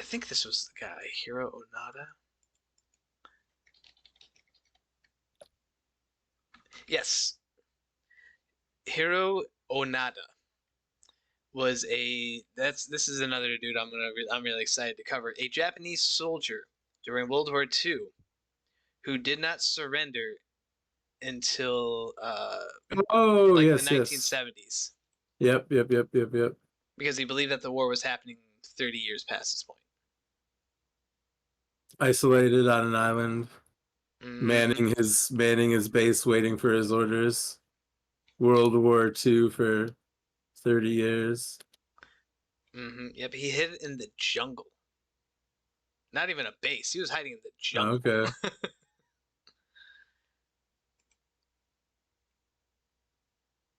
think this was the guy, Hiro Onada. Yes, Hiro Onada was this is another dude I'm really excited to cover. A Japanese soldier during World War II who did not surrender until Oh, like the yes. 1970s Yep. because he believed that the war was happening 30 years past this point. Isolated on an island, Mm-hmm. manning his base, waiting for his orders. World War II for 30 years. Mm-hmm. Yep, he hid in the jungle. Not even a base. He was hiding in the jungle. Okay.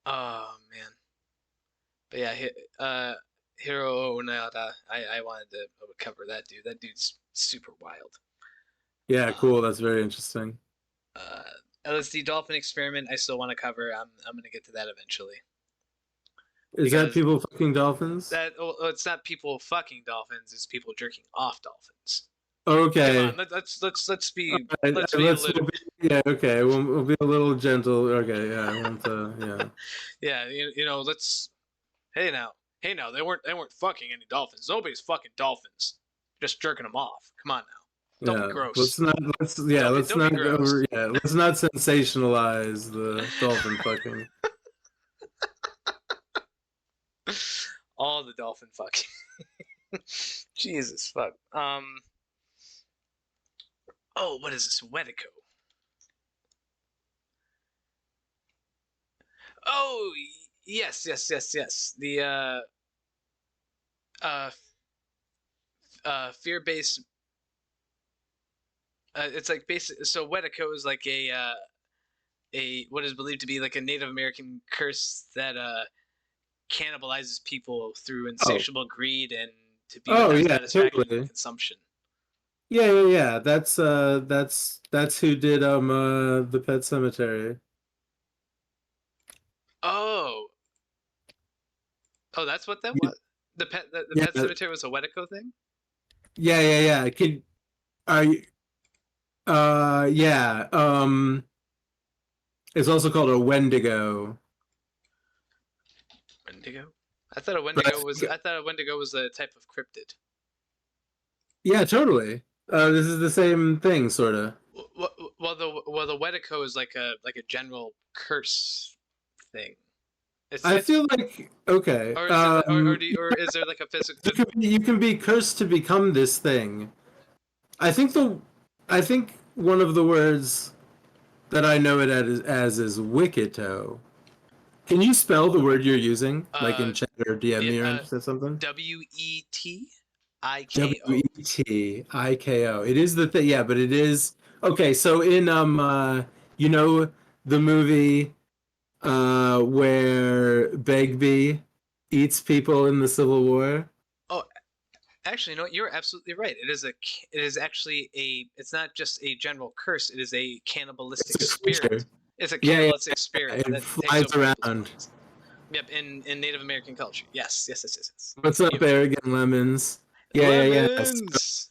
Oh man. But yeah, Hiro Onada. I wanted to cover that dude. That dude's super wild. Yeah, Um, cool. That's very interesting. LSD dolphin experiment. I still want to cover. I'm gonna get to that eventually. Is that Because people fucking dolphins? it's not people fucking dolphins. It's people jerking off dolphins. Okay. Come on, let's be Right, let's be a little. yeah, okay. We'll be a little gentle. Okay, yeah, I want to, yeah. Yeah, let's. Hey now, they weren't fucking any dolphins. Nobody's fucking dolphins. Just jerking them off. Come on now. Don't be gross. Let's not let's sensationalize the dolphin fucking. All the dolphin fucking. Jesus fuck. Oh, what is this? Wetico. Oh, yes. The uh fear-based. It's like basic. So Wetico is like a what is believed to be like a Native American curse that cannibalizes people through insatiable greed and to be without satisfaction and consumption. Yeah. That's who did the Pet Cemetery. Oh, that's what that was. The Pet Cemetery was a Wetico thing. Yeah. Are you? Yeah. It's also called a Wendigo. Wendigo. I thought a Wendigo was a type of cryptid. Yeah, totally. This is the same thing, sort of. Well, the Wetico is like a general curse thing. I feel like okay. Or is there like a physical? You can be cursed to become this thing. I think one of the words that I know it as is Wikito. Can you spell the word you're using, like in chat or DM me or something? WETIKO. WETIKO. It is the thing, yeah, but it is Okay, so in you know the movie where Begbie eats people in the Civil War? Oh, actually, no, you're absolutely right. It is actually a, it's not just a general curse, it is a It's cannibalistic a spirit. creature. It's a Yeah, yeah, cannibalistic spirit it that takes flies over people's around. bodies. Yep, in Native American culture. Yes, yes, yes, yes, yes. What's up, Beautiful. Eric and Lemons? Yeah. Lemons.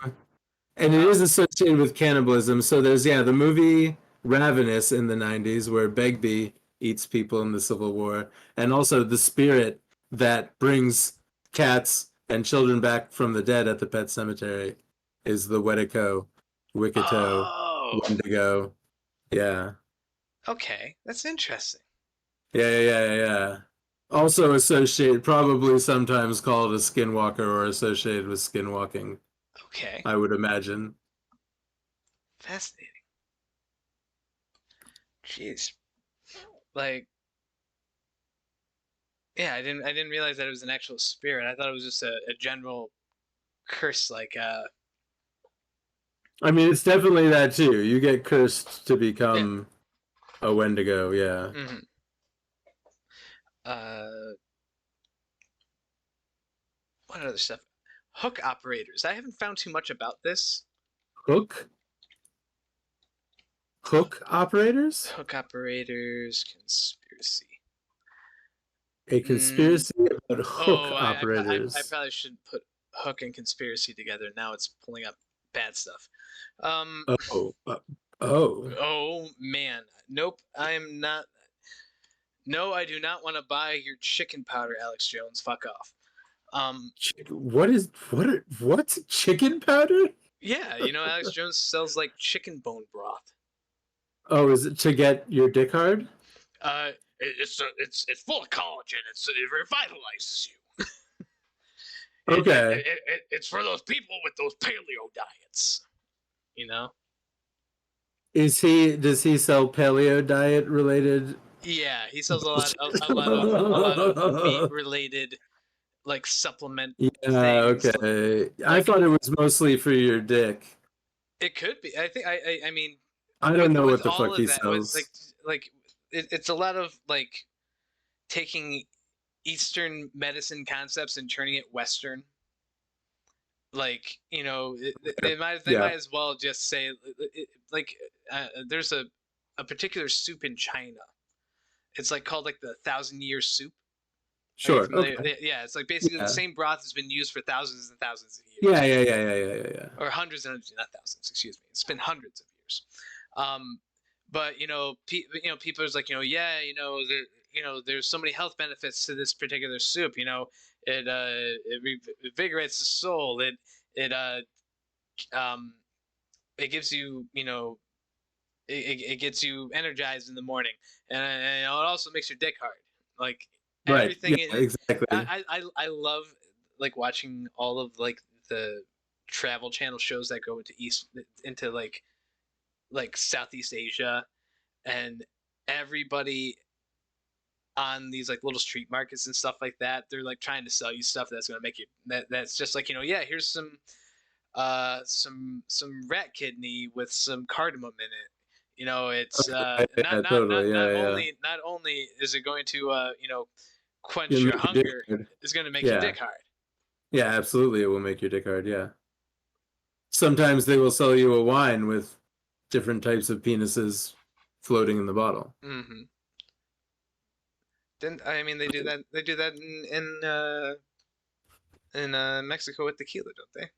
And it Oh, is associated with cannibalism. So there's the movie Ravenous in the 90s where Begbie eats people in the Civil War, and also the spirit that brings cats and children back from the dead at the pet cemetery is the Wicato, oh. Wendigo. Yeah. Okay, that's interesting. Yeah. Also associated, probably sometimes called a skinwalker or associated with skinwalking, Okay, I would imagine. fascinating. Jeez, like, yeah, I didn't realize that it was an actual spirit. I thought it was just a general curse, like, I mean, it's definitely that too. You get cursed to yeah. become a Wendigo, yeah. Hmm. Uh, what other stuff? Hook operators. I haven't found too much about this. Hook? Hook operators? Hook operators, conspiracy. A Mm, conspiracy about hook oh, I operators. probably shouldn't put hook and conspiracy together. Now it's pulling up bad stuff. Um, Oh, oh. oh man, nope. I'm not. No, I do not want to buy your chicken powder, Alex Jones. Fuck off. What's chicken powder? Yeah, you know, Alex Jones sells like chicken bone broth. Oh, is it to get your dick hard? It's full of collagen. It revitalizes you. Okay. It's for those people with those paleo diets. You know? Does he sell paleo diet related? Yeah, he sells a lot of meat related like supplement Yeah, things. okay. I Like thought it was mostly for your dick. it could be. I think I mean I don't know with what the all fuck of he that with sells. like it's a lot of like taking Eastern medicine concepts and turning it Western. Like you know, they Yeah, might as well just say like there's a particular soup in China. It's like called like the Thousand-Year Soup. Are you sure. familiar? Okay. Yeah, it's like basically the Yeah. same broth has been used for thousands and thousands of Yeah, years, yeah, yeah, yeah, yeah, yeah. or hundreds and hundreds, not thousands. Excuse me. It's been hundreds of years. Um, but people is like there's so many health benefits to this particular soup. It invigorates the soul. It um it gives you it gets you energized in the morning, and it also makes your dick hard. Like Right. Yeah, everything in it. exactly. I love like watching all of like the travel channel shows that go into like Southeast Asia, and everybody on these like little street markets and stuff like that, they're like trying to sell you stuff that's gonna make you that's just like yeah, here's some rat kidney with some cardamom in it. It's Yeah, totally. Yeah. not only is it going to You quench your make your dick hunger, hard. it's going to make your Yeah. dick hard. Yeah, absolutely. It will make your dick hard. Yeah. Sometimes they will sell you a wine with different types of penises floating in the bottle. Mm-hmm. Then I mean they do that in Mexico with tequila, don't they?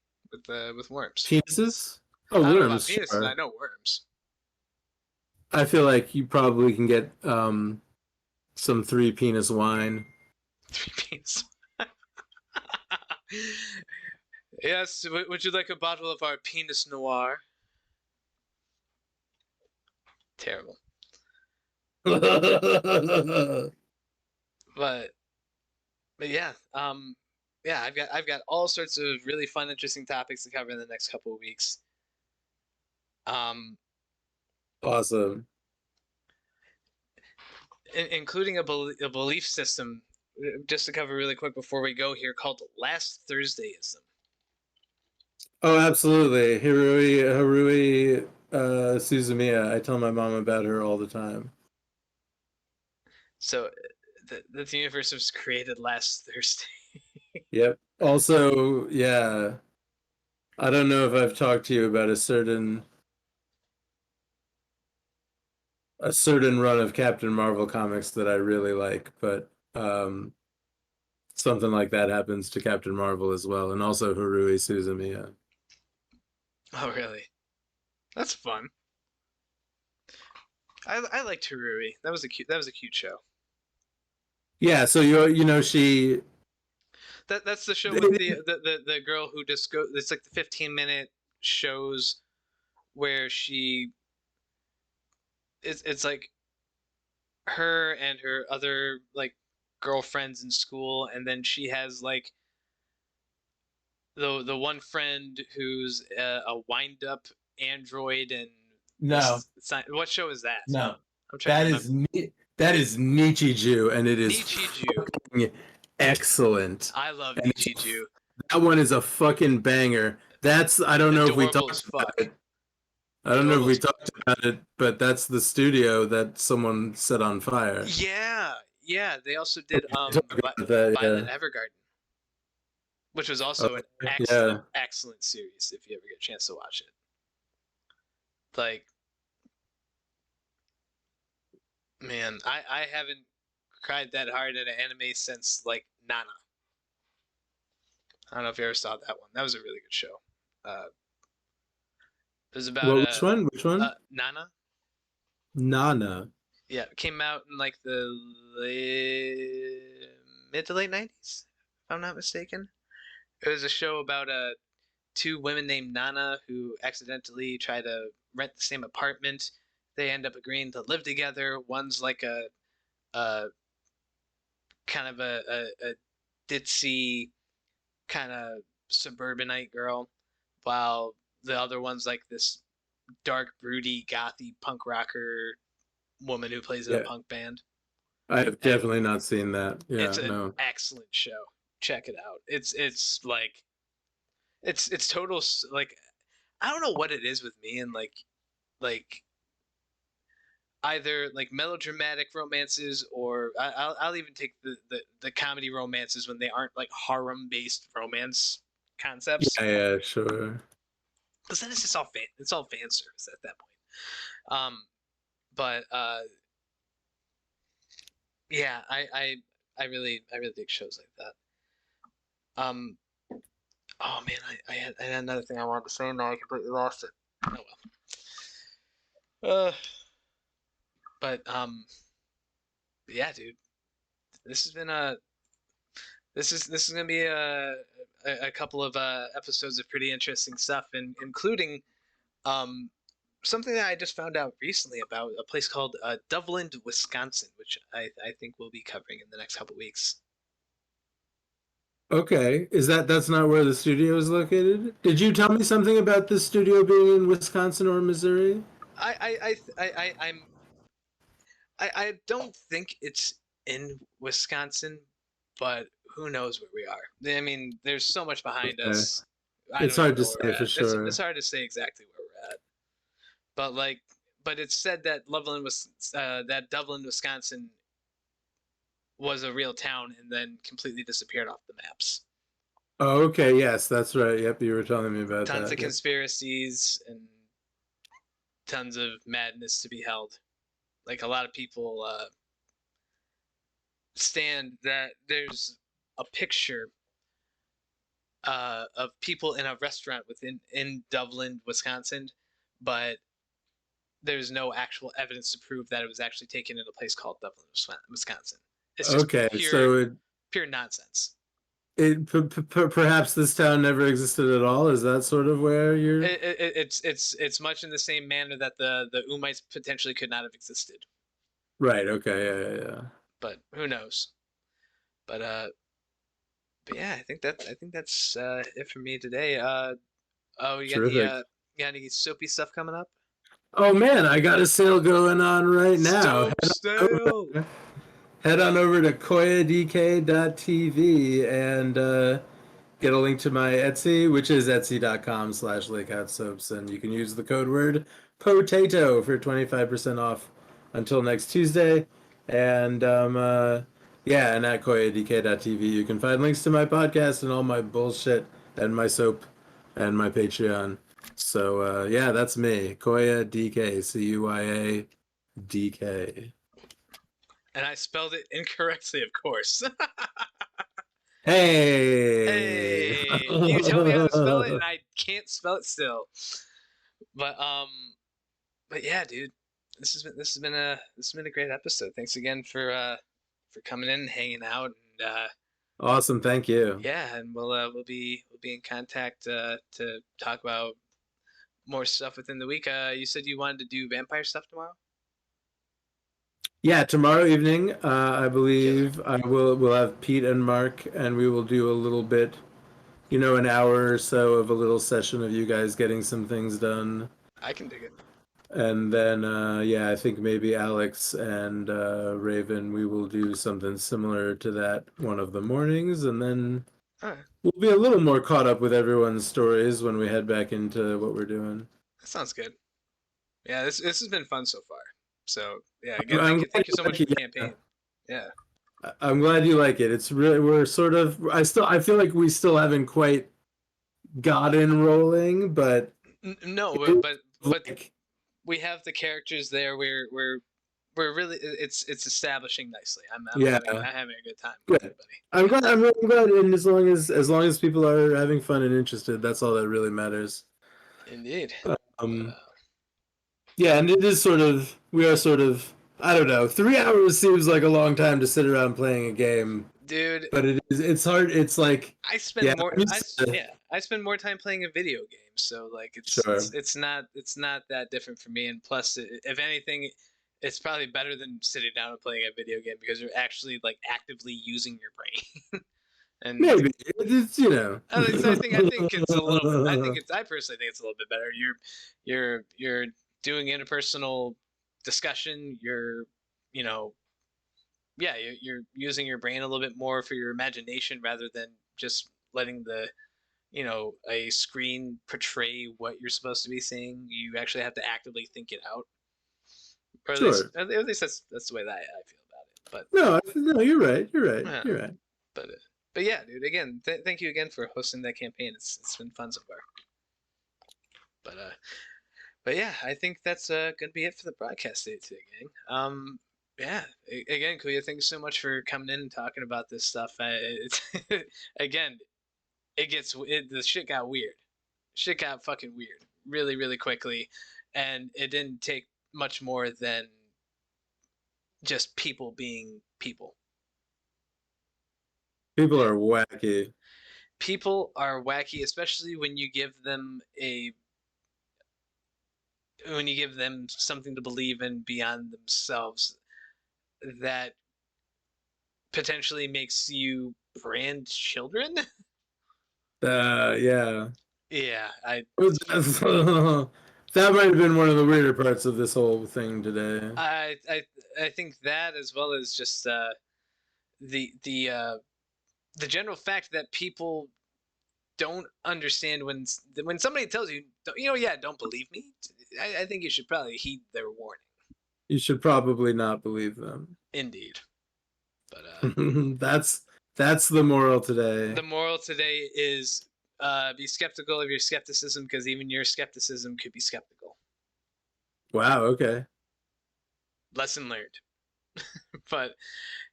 With worms. Penises? Oh, I don't know about worms, penises. I sure. know worms. I feel like you probably can get some three penis wine. Three penis. Yes. Would you like a bottle of our penis noir? Terrible. But yeah, yeah, I've got all sorts of really fun, interesting topics to cover in the next couple of weeks. Um, Awesome. including a belief system, just to cover really quick before we go here, called Last Thursdayism. Oh, absolutely. Harui Suzumiya. I tell my mom about her all the time. So the universe was created last Thursday. Yep. Also, yeah. I don't know if I've talked to you about a certain run of Captain Marvel comics that I really like, but something like that happens to Captain Marvel as well, and also Harui Suzumiya. Oh, really? That's fun. I liked Harui. That was a cute show. Yeah, so she That's the show with the girl who just go. It's like the 15-minute shows where it's like her and her other like girlfriends in school, and then she has like the one friend who's a wind up android and no, what show is that? no. I'm trying to remember. That is Nichiju, and it is Nichiju. fucking excellent. I love And Nichiju. that one is a fucking banger. That's I don't know if we Adorable as talked about fuck. it. I don't know if Adorable we as fuck. talked about it, but that's the studio that someone set on fire. Yeah. They also did Talk about that, Violet yeah. Evergarden, which was also an Yeah. excellent series if you ever get a chance to watch it. Like, man, I haven't cried that hard at an anime since like Nana. I don't know if you ever saw that one. That was a really good show. It was about Well, which one? Which one? Nana. Nana. Yeah, it came out in like the mid to late 90s, if I'm not mistaken. It was a show about two women named Nana who accidentally try to rent the same apartment. They end up agreeing to live together. One's like a kind of a ditzy kind of suburbanite girl, while the other one's like this dark, broody, gothy punk rocker woman who plays in a Yeah. punk band. I have definitely not seen that. Yeah, It's an no. excellent show. Check it out. It's like it's total like I don't know what it is with me and like either like melodramatic romances or I'll even take the comedy romances when they aren't like harem based romance concepts, Yeah, sure. because then it's just all fan service at that point. But yeah, I really dig shows like that. Oh man, I had another thing I wanted to say and now I completely lost it. Oh well. But yeah, dude, this has been this is gonna be a couple of episodes of pretty interesting stuff, and including um something that I just found out recently about a place called Dublin, Wisconsin, which I think we'll be covering in the next couple weeks. Okay. That's not where the studio is located? Did you tell me something about the studio being in Wisconsin or Missouri? I don't think it's in Wisconsin, but who knows where we are. I mean, there's so much behind Okay. us. It's hard to say for sure. It's hard to say exactly where we're at. But it's said that Dublin, Wisconsin was a real town and then completely disappeared off the maps. Oh, okay. Yes, that's right. Yep, you were telling me about Tons that. of conspiracies and tons of madness to be held. Like a lot of people stand that there's a picture of people in a restaurant in Dublin, Wisconsin, but there's no actual evidence to prove that it was actually taken in a place called Dublin, Wisconsin. It's just Okay, so pure nonsense. Perhaps this town never existed at all. Is that sort of where you're? It's much in the same manner that the Ummites potentially could not have existed. Right. Okay. Yeah. But who knows? But yeah, I think that's it for me today. Oh, you got any soapy stuff coming up? Oh man, I got a sale going on right now. Head on over to CuyaDK.tv and get a link to my Etsy, which is etsy.com/lakeoutsoaps, and you can use the code word potato for 25% off until next Tuesday. And yeah, and at CuyaDK.tv you can find links to my podcast and all my bullshit and my soap and my Patreon. So yeah, that's me, CuyaDK, CuyaDK. And I spelled it incorrectly, of course. Hey. Hey, you tell me how to spell it, and I can't spell it still. But yeah, dude, this has been a great episode. Thanks again for coming in, and hanging out, and Awesome, thank you. yeah, and we'll be in contact to talk about more stuff within the week. You said you wanted to do vampire stuff tomorrow. Yeah, tomorrow evening, I Killer. believe we'll have Pete and Mark, and we will do a little bit, an hour or so of a little session of you guys getting some things done. I can dig it. And then, yeah, I think maybe Alex and Raven, we will do something similar to that one of the mornings, and then All right. we'll be a little more caught up with everyone's stories when we head back into what we're doing. That sounds good. Yeah, this has been fun so far. So yeah, again, I'm thank you glad so much you for the like it, yeah. campaign. Yeah. I'm glad you like it. It's really, we're sort of, I feel like we still haven't quite gotten rolling, but No, it but like, we have the characters there. We're really it's establishing nicely. I'm yeah, having a good time with good. everybody. I'm really glad, and as long as people are having fun and interested, that's all that really matters. Indeed. Um, yeah, and we are sort of, I don't know, 3 hours seems like a long time to sit around playing a game, Dude, but it's hard. It's like, I spend yeah, more I'm used to- I spend more time playing a video game, so like Sure. it's not that different for me. And plus, if anything, it's probably better than sitting down and playing a video game because you're actually like actively using your brain. And maybe it's, I think it's a little bit. I personally think it's a little bit better. You're doing interpersonal discussion. You know, yeah, you're using your brain a little bit more for your imagination rather than just letting a screen portray what you're supposed to be seeing. You actually have to actively think it out, or Sure. at least that's the way that I feel about it. But No, you're right. yeah, You're right. but yeah, dude. Again, thank you again for hosting that campaign. It's been fun so far. But yeah, I think that's gonna be it for the broadcast day today, gang. Yeah. Again, Kuya, thanks so much for coming in and talking about this stuff. It's again, the shit got weird. Shit got fucking weird really, really quickly, and it didn't take much more than just people being people. People are wacky. People are wacky, especially when you give them something to believe in beyond themselves that potentially makes you brand children. Yeah. Yeah, That might have been one of the weirder parts of this whole thing today. I think that, as well as just the general fact that people don't understand when somebody tells you, yeah, don't believe me. I think you should probably heed their warning. You should probably not believe them. Indeed. But that's the moral today. the moral today is be skeptical of your skepticism, because even your skepticism could be skeptical. Wow, okay. Lesson learned. But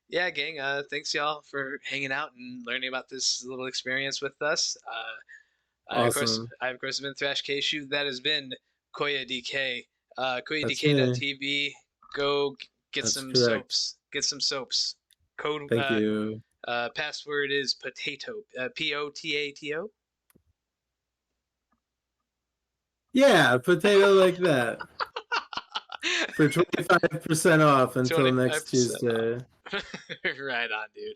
yeah, gang, thanks y'all for hanging out and learning about this little experience with us. Awesome. I've of course been Thrash K Shoot. That has been CuyaDK. CuyaDK.tv. Go get That's some correct. soaps. Get some soaps. Code. Thank you. Password is potato. POTATO. Yeah, potato like that. For 25% off until next 25% Tuesday. Right on, dude.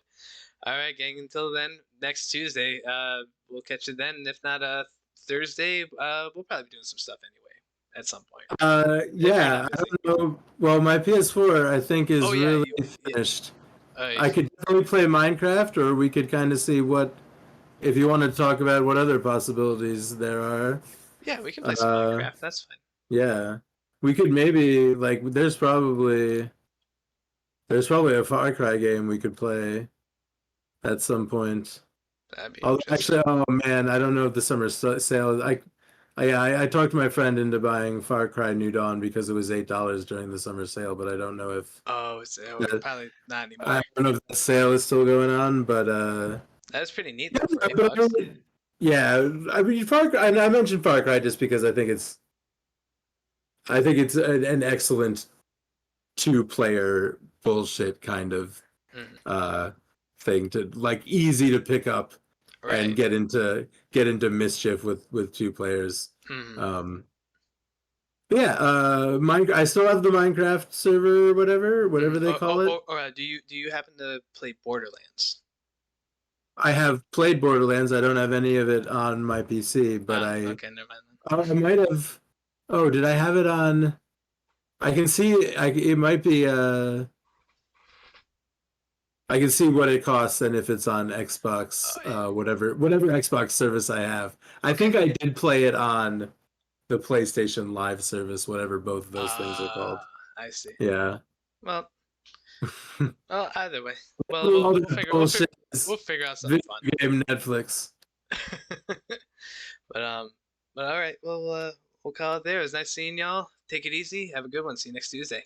All right, gang. Until then, next Tuesday, we'll catch you then. If not Thursday, we'll probably be doing some stuff anyway at some point. Yeah, I don't know. Well, my PS4 I think is really finished. Yeah. I could definitely play Minecraft, or we could kind of see if you want to talk about what other possibilities there are. Yeah, we can play some Minecraft. That's fine. Yeah. We could maybe like there's probably a Far Cry game we could play at some point. That'd be Although interesting. actually, oh man, I don't know if the summer sale. I talked my friend into buying Far Cry New Dawn because it was $8 during the summer sale, but I don't know if Oh, it's that probably not I anymore. don't know if that sale is still going on, but That's pretty neat yeah, though for eight but I bucks. don't, yeah, I mean Far Cry. I mentioned Far Cry just because I think it's an excellent two-player bullshit kind of Mhm. uh thing to like easy to pick up and Right. get into mischief with two players. Mhm. Um, but yeah, I still have the Minecraft server, whatever they call it. Or do you happen to play Borderlands? I have played Borderlands. I don't have any of it on my PC, but Oh, I okay, never mind then. I might have. Oh, did I have it on? I can see. It might be. I can see what it costs and if it's on Xbox, Oh yeah. whatever Xbox service I have. I Okay. think I did play it on the PlayStation Live service, whatever both of those things are Ah, called. I see. Yeah. Well, well, either way. Well, All we'll that bullshit we'll is figure out something video fun. game Netflix. But but all right. Well, we'll call it there. It was nice seeing y'all. Take it easy. Have a good one. See you next Tuesday.